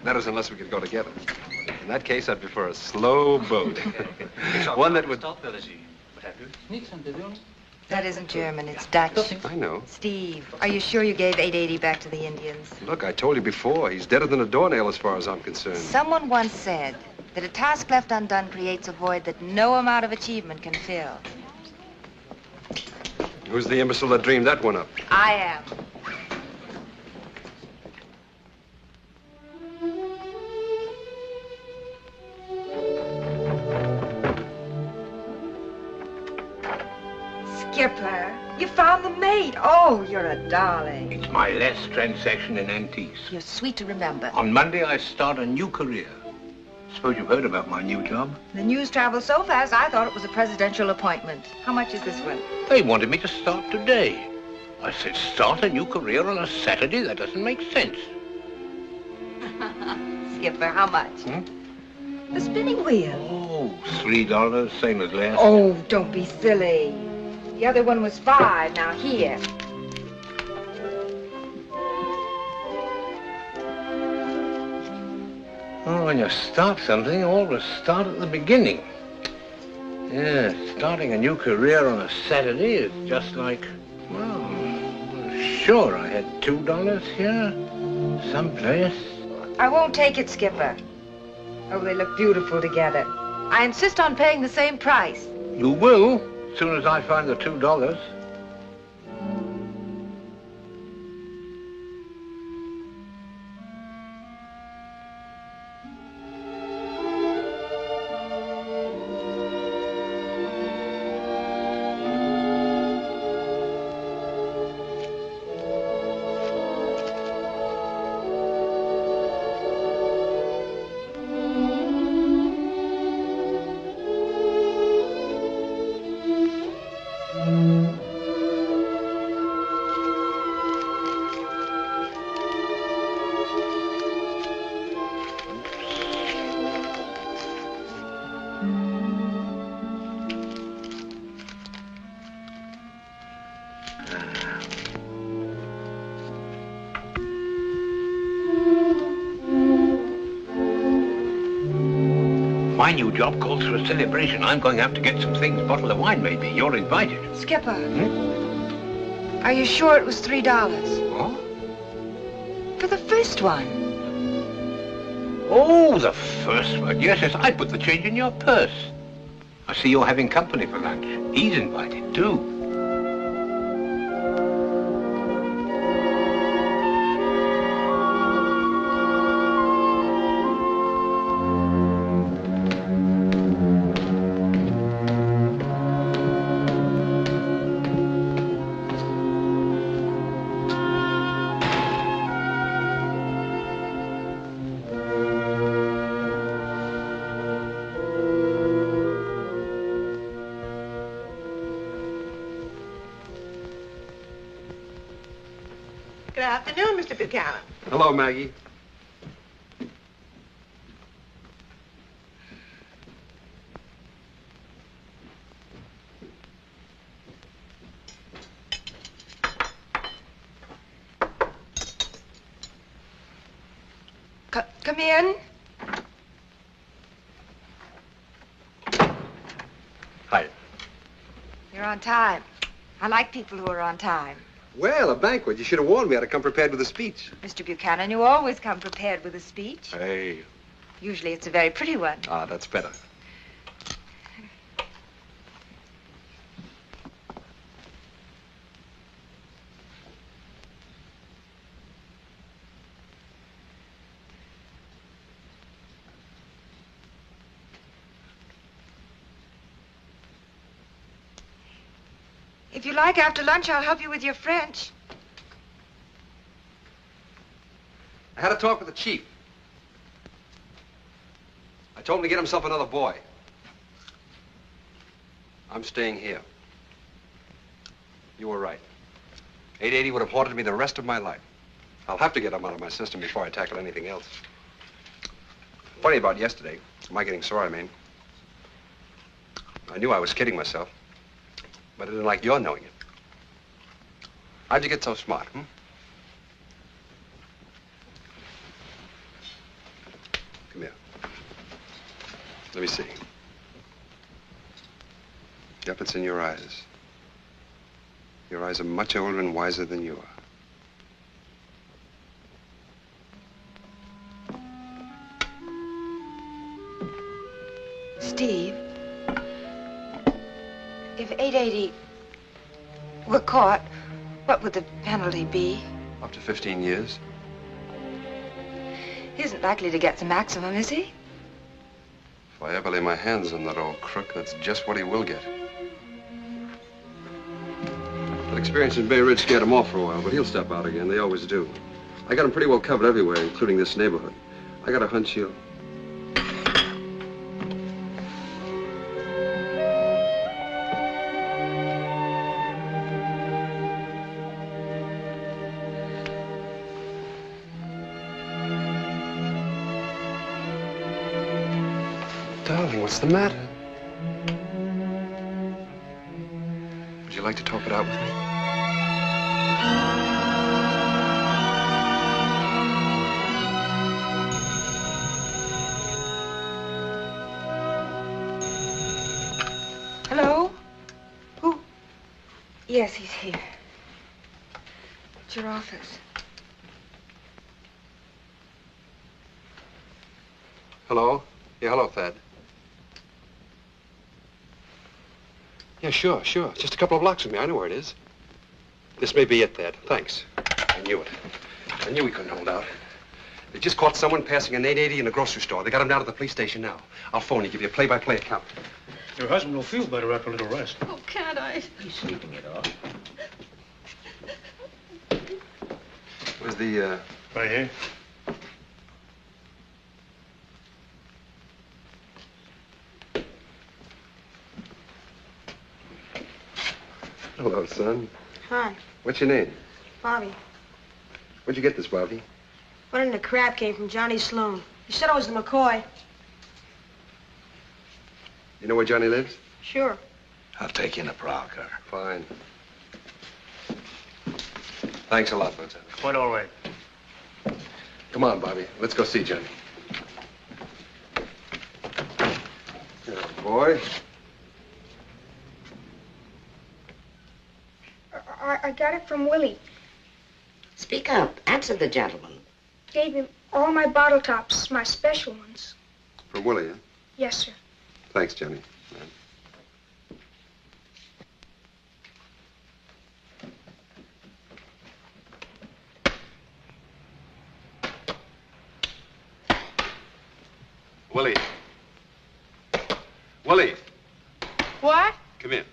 That is, unless we could go together. In that case, I'd prefer a slow boat. One that would... That isn't German, it's Dutch. I know. Steve, are you sure you gave $8.80 back to the Indians? Look, I told you before, he's deader than a doornail as far as I'm concerned. Someone once said that a task left undone creates a void that no amount of achievement can fill. Who's the imbecile that dreamed that one up? I am. Skipper, you found the mate. Oh, you're a darling. It's my last transaction in antiques. You're sweet to remember. On Monday, I start a new career. Suppose you've heard about my new job? The news travels so fast, I thought it was a presidential appointment. How much is this one? They wanted me to start today. I said, start a new career on a Saturday? That doesn't make sense. Skipper, how much? The spinning wheel. Oh, $3, same as last. Oh, don't be silly. The other one was $5. Now here. Oh, when you start something, you always start at the beginning. Yeah, starting a new career on a Saturday is just like, well, sure, I had $2 here, someplace. I won't take it, Skipper. Oh, they look beautiful together. I insist on paying the same price. You will, as soon as I find the $2. My new job calls for a celebration. I'm going out to get some things, a bottle of wine maybe. You're invited. Skipper, are you sure it was $3? What? For the first one. Oh, the first one. Yes, yes, I put the change in your purse. I see you're having company for lunch. He's invited, too. Good afternoon, Mr. Buchanan. Hello, Maggie. Come in. Hi. You're on time. I like people who are on time. Well, a banquet. You should have warned me. I'd have come prepared with a speech. Mr. Buchanan, you always come prepared with a speech. Hey. Usually it's a very pretty one. Ah, that's better. If you like, after lunch, I'll help you with your French. I had a talk with the chief. I told him to get himself another boy. I'm staying here. You were right. 880 would have haunted me the rest of my life. I'll have to get him out of my system before I tackle anything else. Funny about yesterday, my getting sore, I mean. I knew I was kidding myself, but I didn't like your knowing it. How'd you get so smart, Let me see. Yep, it's in your eyes. Your eyes are much older and wiser than you are. Steve, if 880 were caught, what would the penalty be? Up to 15 years. He isn't likely to get the maximum, is he? If I ever lay my hands on that old crook, that's just what he will get. That experience in Bay Ridge scared him off for a while, but he'll step out again. They always do. I got him pretty well covered everywhere, including this neighborhood. I got a hunch he'll... Darling, what's the matter? Would you like to talk it out with me? Hello? Who? Yes, he's here. It's your office. Hello? Yeah, hello, Thad. Yeah, sure. Just a couple of blocks from me. I know where it is. This may be it, Thad. Thanks. I knew it. I knew he couldn't hold out. They just caught someone passing an 880 in a grocery store. They got him down to the police station now. I'll phone you, give you a play-by-play account. Your husband will feel better after a little rest. Oh, can't I? He's sleeping it off. Where's the, Right here. Hello, son. Hi, What's your name? Bobby. Where'd you get this, Bobby? One in the crab came from Johnny Sloan. He said it was the McCoy. You know where Johnny lives? Sure. I'll take you in a prowl car. Fine. Thanks a lot, Lieutenant. Quite all right. Come on, Bobby. Let's go see Johnny. Good boy. I got it from Willie. Speak up. Answer the gentleman. Gave him all my bottle tops, my special ones. For Willie, huh? Yes, sir. Thanks, Johnny. Willie. Willie, What? come in.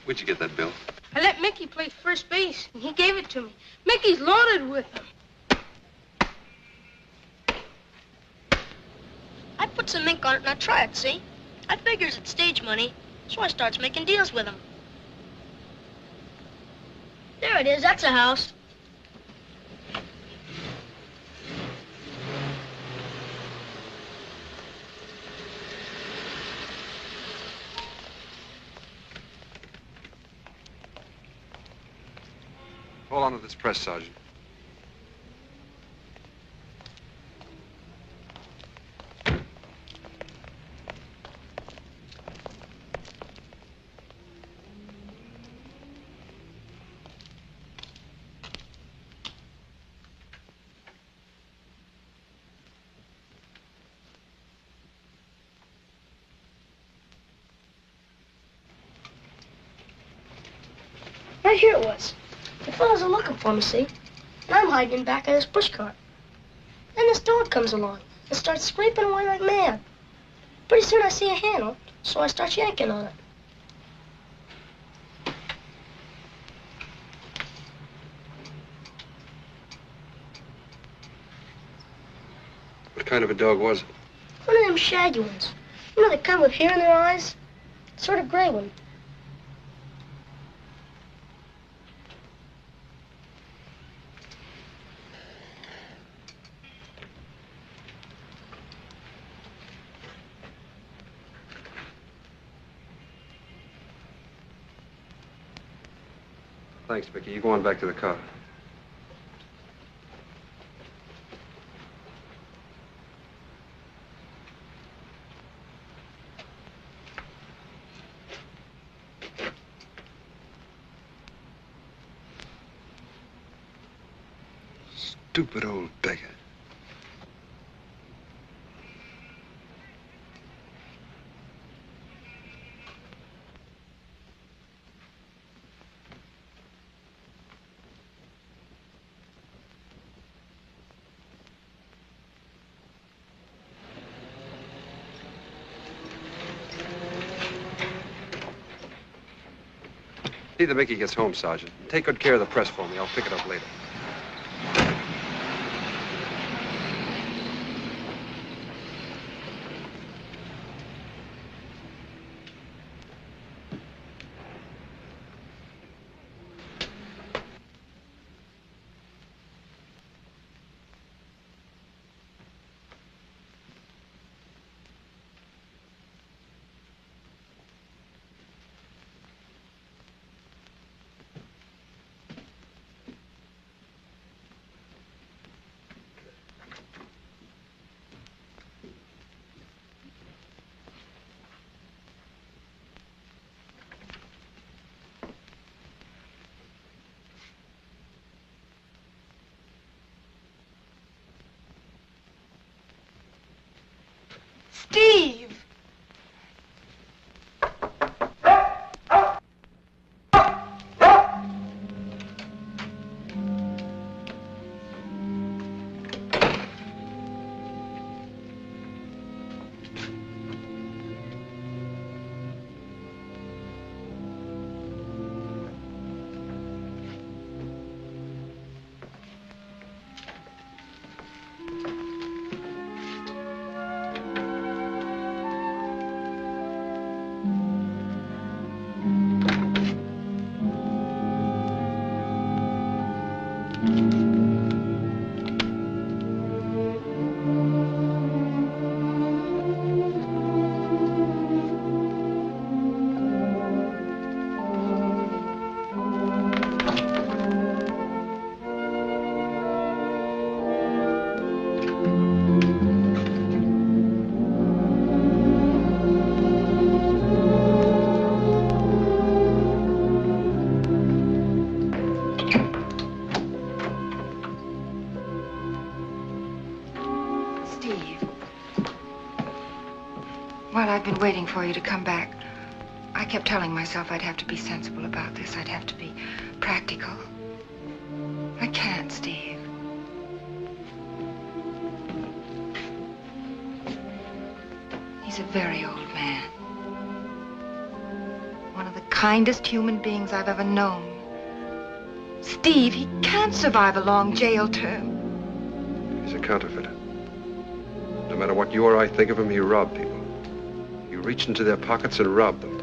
Where'd you get that bill? I let Mickey play first base, and he gave it to me. Mickey's loaded with them. I put some ink on it and I try it, see? I figures it's stage money, so I starts making deals with him. There it is, that's a house. Hold on to this press, Sergeant. Right here it was. The fellas are looking for me, see? And I'm hiding in back of this bush cart. Then this dog comes along and starts scraping away like mad. Pretty soon I see a handle, so I start yanking on it. What kind of a dog was it? One of them shaggy ones. You know, they come with hair in their eyes? Sort of gray one. Thanks, Mickey. You go on back to the car. Stupid old beggar. See that Mickey gets home, Sergeant. Take good care of the press for me. I'll pick it up later. Steve! While I've been waiting for you to come back, I kept telling myself I'd have to be sensible about this. I'd have to be practical. I can't, Steve. He's a very old man. One of the kindest human beings I've ever known. Steve, he can't survive a long jail term. He's a counterfeiter. No matter what you or I think of him, he robbed people. He reached into their pockets and robbed them.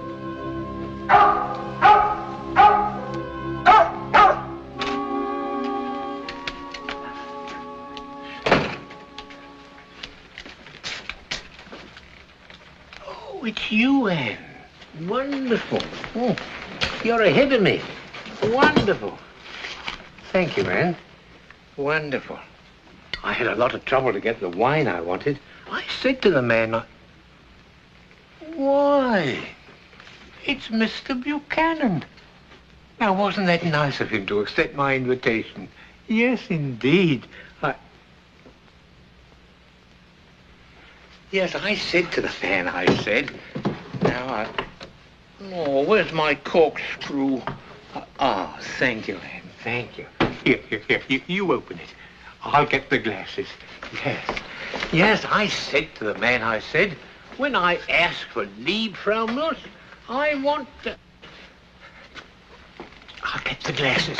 Oh, it's you, Anne. Wonderful. Oh, you're ahead of me. Wonderful. Thank you, Anne. Wonderful. I had a lot of trouble to get the wine I wanted. I said to the man, why, it's Mr. Buchanan. Now, wasn't that nice of him to accept my invitation? Yes, indeed. Yes, I said to the man, I said, oh, where's my corkscrew? Thank you, Anne, thank you. Here, you open it. I'll get the glasses. Yes. Yes, I said to the man, I said, when I ask for leave from us, I want to... I'll get the glasses.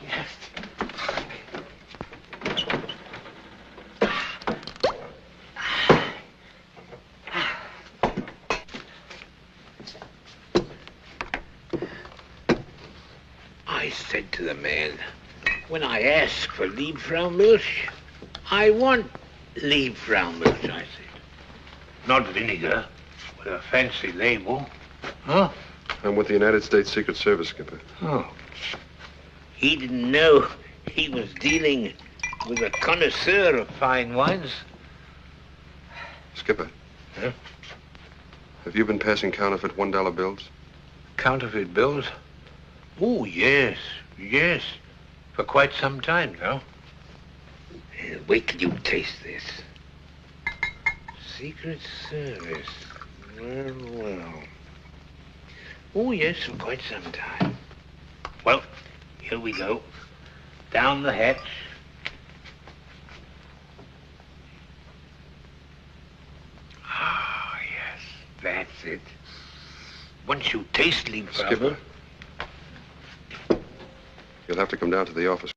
Yes. I said to the man, when I ask for leave from us, I want leave from us, I said. Not vinegar, with a fancy label. Huh? I'm with the United States Secret Service, Skipper. Oh. He didn't know he was dealing with a connoisseur of fine wines. Skipper. Huh? Have you been passing counterfeit $1 bills? Counterfeit bills? Oh, yes, yes. For quite some time now. Wait till you taste this. Secret Service. Well, well. Oh, yes, for quite some time. Well, here we go. Down the hatch. Ah, yes, that's it. Once you taste leave Skipper, you'll have to come down to the office.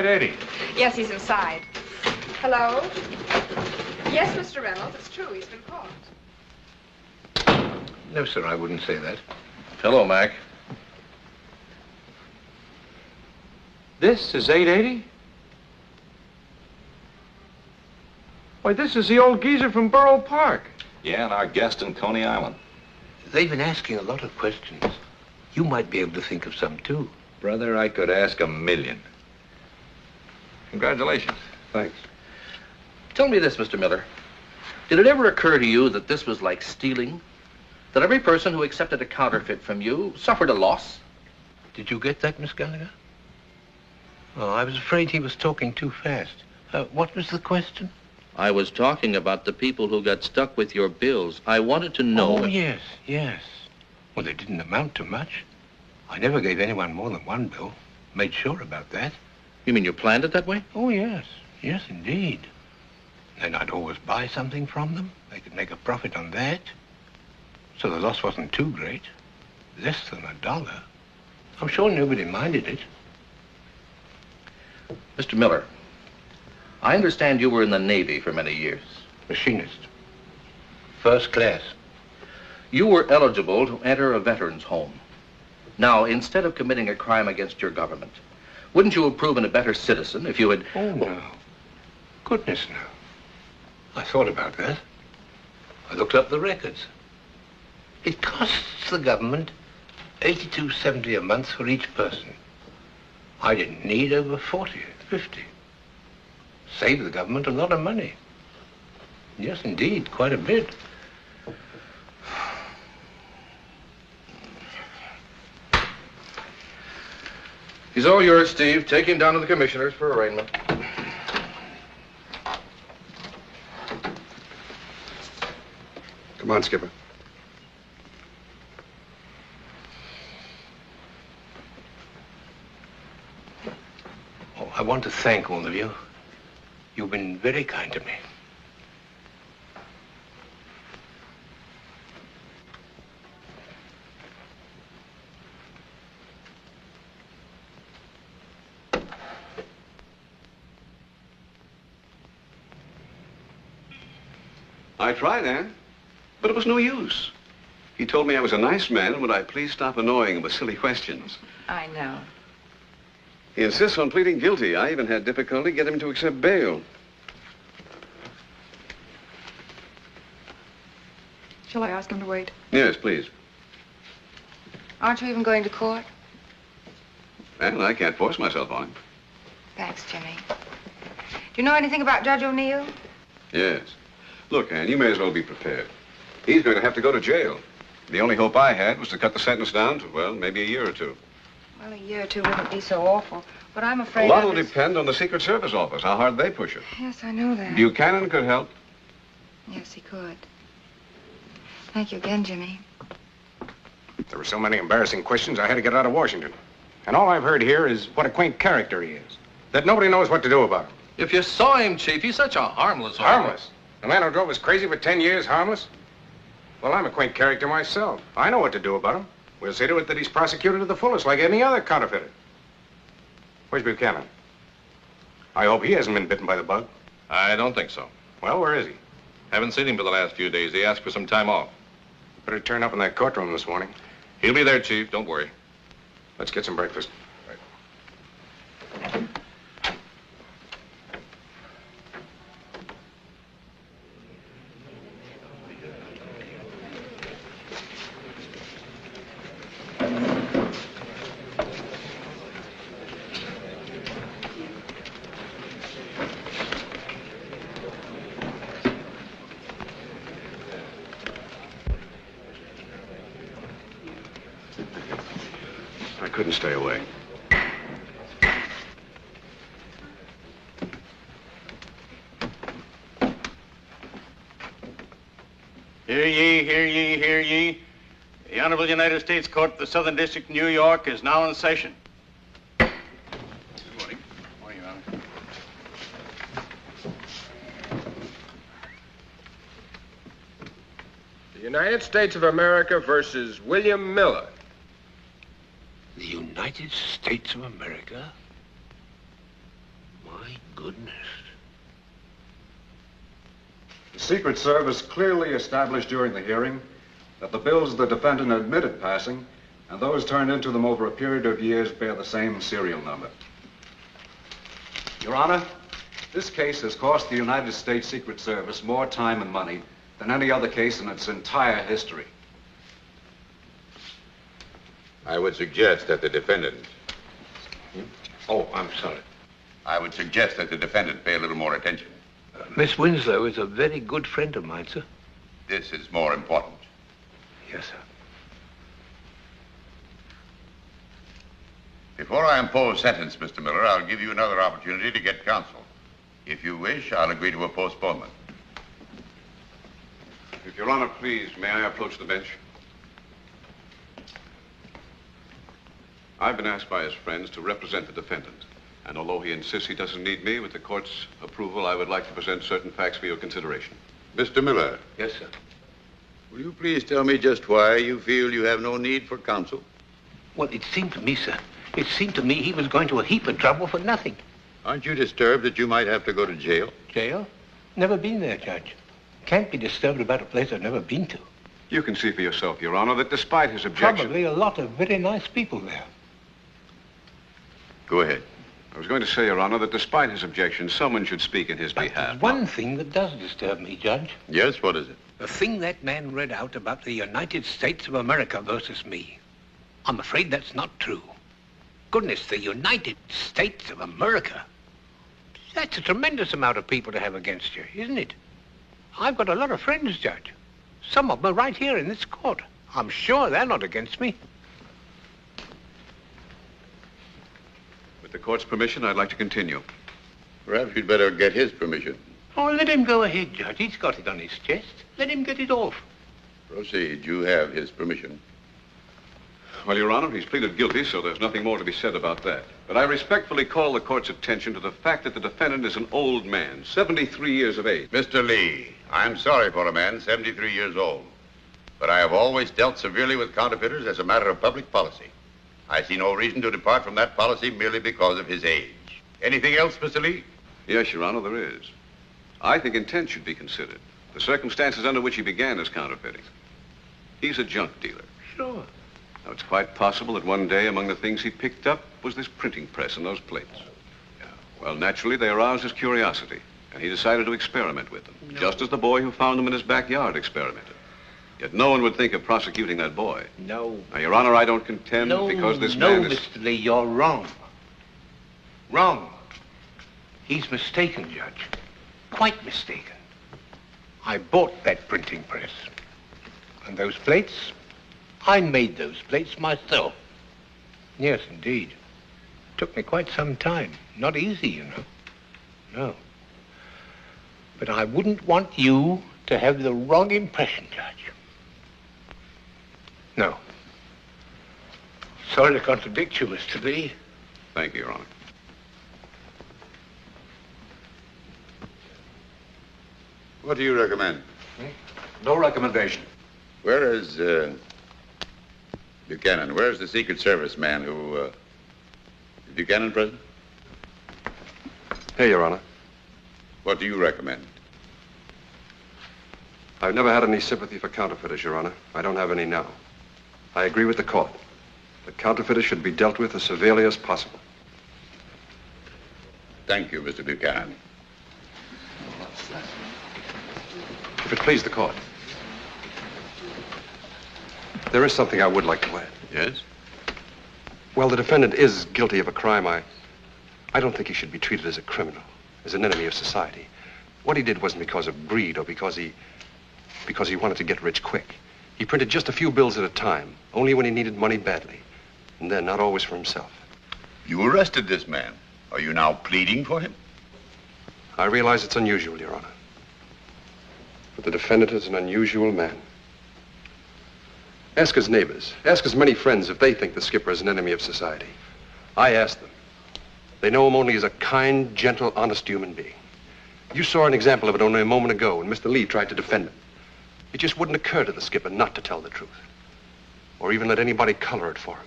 Eddie. Yes, he's inside. Hello? Yes, Mr. Reynolds, it's true. He's been caught. No, sir, I wouldn't say that. Hello, Mac. This is 880? Why, this is the old geezer from Borough Park. Yeah, and our guest in Coney Island. They've been asking a lot of questions. You might be able to think of some, too. Brother, I could ask 1,000,000. Congratulations. Thanks. Tell me this, Mr. Miller. Did it ever occur to you that this was like stealing? That every person who accepted a counterfeit from you suffered a loss? Did you get that, Miss Gallagher? Oh, I was afraid he was talking too fast. What was the question? I was talking about the people who got stuck with your bills. I wanted to know... Oh, yes, yes. Well, they didn't amount to much. I never gave anyone more than one bill. Made sure about that. You mean you planned it that way? Oh, yes. Yes, indeed. Then I'd always buy something from them. They could make a profit on that. So the loss wasn't too great. Less than $1. I'm sure nobody minded it. Mr. Miller, I understand you were in the Navy for many years. Machinist. First class. You were eligible to enter a veteran's home. Now, instead of committing a crime against your government, wouldn't you have proven a better citizen if you had... Oh, no. Goodness, no. I thought about that. I looked up the records. It costs the government $82.70 a month for each person. I didn't need over 40, 50. Saved the government a lot of money. Yes, indeed, quite a bit. He's all yours, Steve. Take him down to the commissioners for arraignment. Come on, Skipper. Oh, I want to thank all of you. You've been very kind to me. I tried, Ann, but it was no use. He told me I was a nice man, and would I please stop annoying him with silly questions. I know. He insists on pleading guilty. I even had difficulty getting him to accept bail. Shall I ask him to wait? Yes, please. Aren't you even going to court? Well, I can't force myself on him. Thanks, Jimmy. Do you know anything about Judge O'Neill? Yes. Look, Ann, you may as well be prepared. He's going to have to go to jail. The only hope I had was to cut the sentence down to, well, maybe a year or two. Well, a year or two wouldn't be so awful, but I'm afraid A lot will depend on the Secret Service office, how hard they push it. Yes, I know that. Buchanan could help. Yes, he could. Thank you again, Jimmy. There were so many embarrassing questions, I had to get out of Washington. And all I've heard here is what a quaint character he is. That nobody knows what to do about him. If you saw him, Chief, he's such a harmless... Harmless? The man who drove us crazy for 10 years, harmless? Well, I'm a quaint character myself. I know what to do about him. We'll see to it that he's prosecuted to the fullest, like any other counterfeiter. Where's Buchanan? I hope he hasn't been bitten by the bug. I don't think so. Well, where is he? Haven't seen him for the last few days. He asked for some time off. Better turn up in that courtroom this morning. He'll be there, Chief. Don't worry. Let's get some breakfast. I couldn't stay away. Hear ye, hear ye, hear ye. The Honorable United States Court of the Southern District, New York, is now in session. Good morning. Morning, Your Honor. The United States of America versus William Miller. The United States of America? My goodness. The Secret Service clearly established during the hearing that the bills the defendant admitted passing and those turned into them over a period of years bear the same serial number. Your Honor, this case has cost the United States Secret Service more time and money than any other case in its entire history. I would suggest that the defendant... Oh, I'm sorry. I would suggest that the defendant pay a little more attention. Miss Winslow is a very good friend of mine, sir. This is more important. Yes, sir. Before I impose sentence, Mr. Miller, I'll give you another opportunity to get counsel. If you wish, I'll agree to a postponement. If Your Honor, please, may I approach the bench? I've been asked by his friends to represent the defendant. And although he insists he doesn't need me, with the court's approval, I would like to present certain facts for your consideration. Mr. Miller. Yes, sir. Will you please tell me just why you feel you have no need for counsel? Well, it seemed to me, sir, it seemed to me he was going to a heap of trouble for nothing. Aren't you disturbed that you might have to go to jail? Jail? Never been there, Judge. Can't be disturbed about a place I've never been to. You can see for yourself, Your Honor, that despite his objection... Probably a lot of very nice people there. Go ahead. I was going to say, Your Honor, that despite his objection, someone should speak in his behalf. There's one thing that does disturb me, Judge. Yes, what is it? The thing that man read out about the United States of America versus me. I'm afraid that's not true. Goodness, the United States of America. That's a tremendous amount of people to have against you, isn't it? I've got a lot of friends, Judge. Some of them are right here in this court. I'm sure they're not against me. With the court's permission, I'd like to continue. Perhaps you'd better get his permission. Oh, let him go ahead, Judge. He's got it on his chest. Let him get it off. Proceed. You have his permission. Well, Your Honor, he's pleaded guilty, so there's nothing more to be said about that. But I respectfully call the court's attention to the fact that the defendant is an old man, 73 years of age. Mr. Lee, I'm sorry for a man 73 years old. But I have always dealt severely with counterfeiters as a matter of public policy. I see no reason to depart from that policy merely because of his age. Anything else, Mr. Lee? Yes, Your Honor, there is. I think intent should be considered. The circumstances under which he began his counterfeiting. He's a junk dealer. Sure. Now, it's quite possible that one day among the things he picked up was this printing press and those plates. Yeah. Well, naturally, they aroused his curiosity, and he decided to experiment with them, just as the boy who found them in his backyard experimented. Yet no one would think of prosecuting that boy. No. Now, Your Honor, I don't contend because this man is... No, Mr. Lee, you're wrong. Wrong. He's mistaken, Judge. Quite mistaken. I bought that printing press. And those plates, I made those plates myself. Yes, indeed. Took me quite some time. Not easy, you know. No. But I wouldn't want you to have the wrong impression, Judge. No. Sorry to contradict you, Mr. Lee. Thank you, Your Honor. What do you recommend? No recommendation. Where is, Buchanan? Where's the Secret Service man who, is Buchanan present? Here, Your Honor. What do you recommend? I've never had any sympathy for counterfeiters, Your Honor. I don't have any now. I agree with the court. The counterfeiters should be dealt with as severely as possible. Thank you, Mr. Buchanan. If it please the court, there is something I would like to add. Yes? Well, the defendant is guilty of a crime. I don't think he should be treated as a criminal, as an enemy of society. What he did wasn't because of greed or because he wanted to get rich quick. He printed just a few bills at a time, only when he needed money badly, and then not always for himself. You arrested this man. Are you now pleading for him? I realize it's unusual, Your Honor. But the defendant is an unusual man. Ask his neighbors, ask his many friends if they think the skipper is an enemy of society. I asked them. They know him only as a kind, gentle, honest human being. You saw an example of it only a moment ago when Mr. Lee tried to defend him. It just wouldn't occur to the skipper not to tell the truth, or even let anybody color it for him.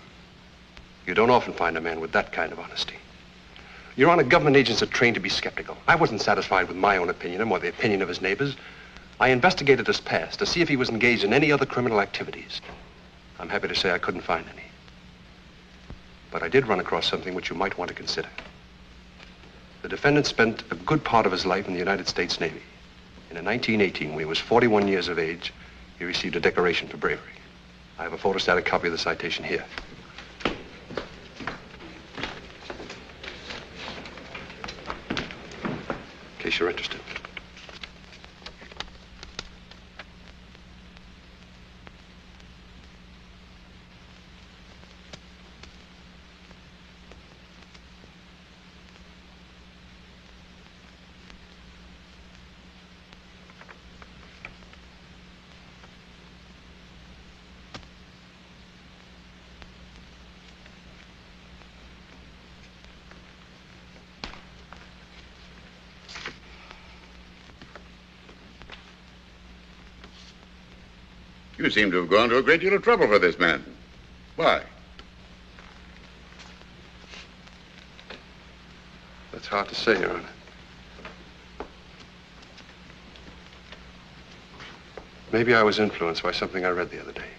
You don't often find a man with that kind of honesty. Your Honor, government agents are trained to be skeptical. I wasn't satisfied with my own opinion of him or the opinion of his neighbors. I investigated his past to see if he was engaged in any other criminal activities. I'm happy to say I couldn't find any. But I did run across something which you might want to consider. The defendant spent a good part of his life in the United States Navy. And in 1918, when he was 41 years of age, he received a decoration for bravery. I have a photostatic copy of the citation here. In case you're interested. You seem to have gone to a great deal of trouble for this man. Why? That's hard to say, Your Honor. Maybe I was influenced by something I read the other day.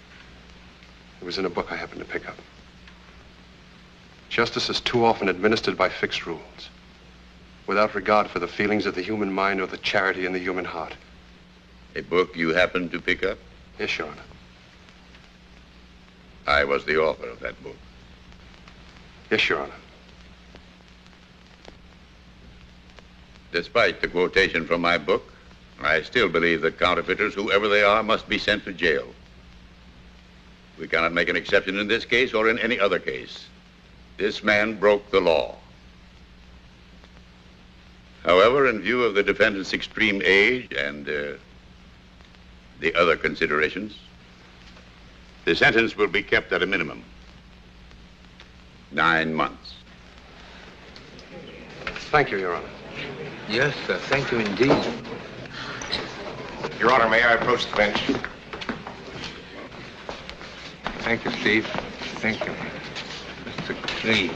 It was in a book I happened to pick up. Justice is too often administered by fixed rules, without regard for the feelings of the human mind or the charity in the human heart. A book you happened to pick up? Yes, Your Honor. I was the author of that book. Yes, Your Honor. Despite the quotation from my book, I still believe that counterfeiters, whoever they are, must be sent to jail. We cannot make an exception in this case or in any other case. This man broke the law. However, in view of the defendant's extreme age and the other considerations, the sentence will be kept at a minimum. 9 months. Thank you, Your Honor. Yes, sir. Thank you indeed. Your Honor, may I approach the bench? Thank you, Steve. Thank you. Mr. Lee.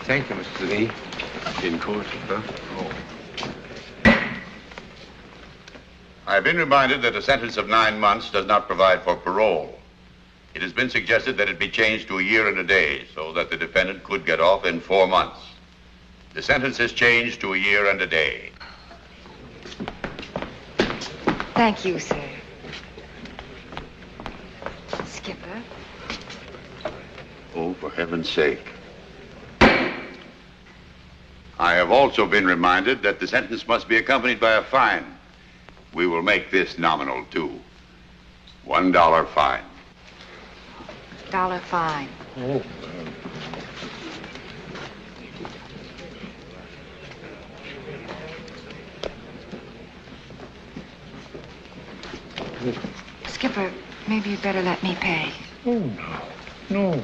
Thank you, Mr. Lee. In court, sir. Oh. I've been reminded that a sentence of 9 months does not provide for parole. It has been suggested that it be changed to a year and a day so that the defendant could get off in 4 months. The sentence is changed to a year and a day. Thank you, sir. Skipper. Oh, for heaven's sake. I have also been reminded that the sentence must be accompanied by a fine. We will make this nominal, too. $1 fine. $1 fine. Oh. Skipper, maybe you'd better let me pay. Oh, no. No.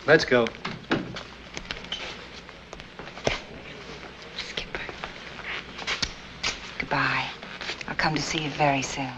Let's go. Skipper. Goodbye. I'll come to see you very soon.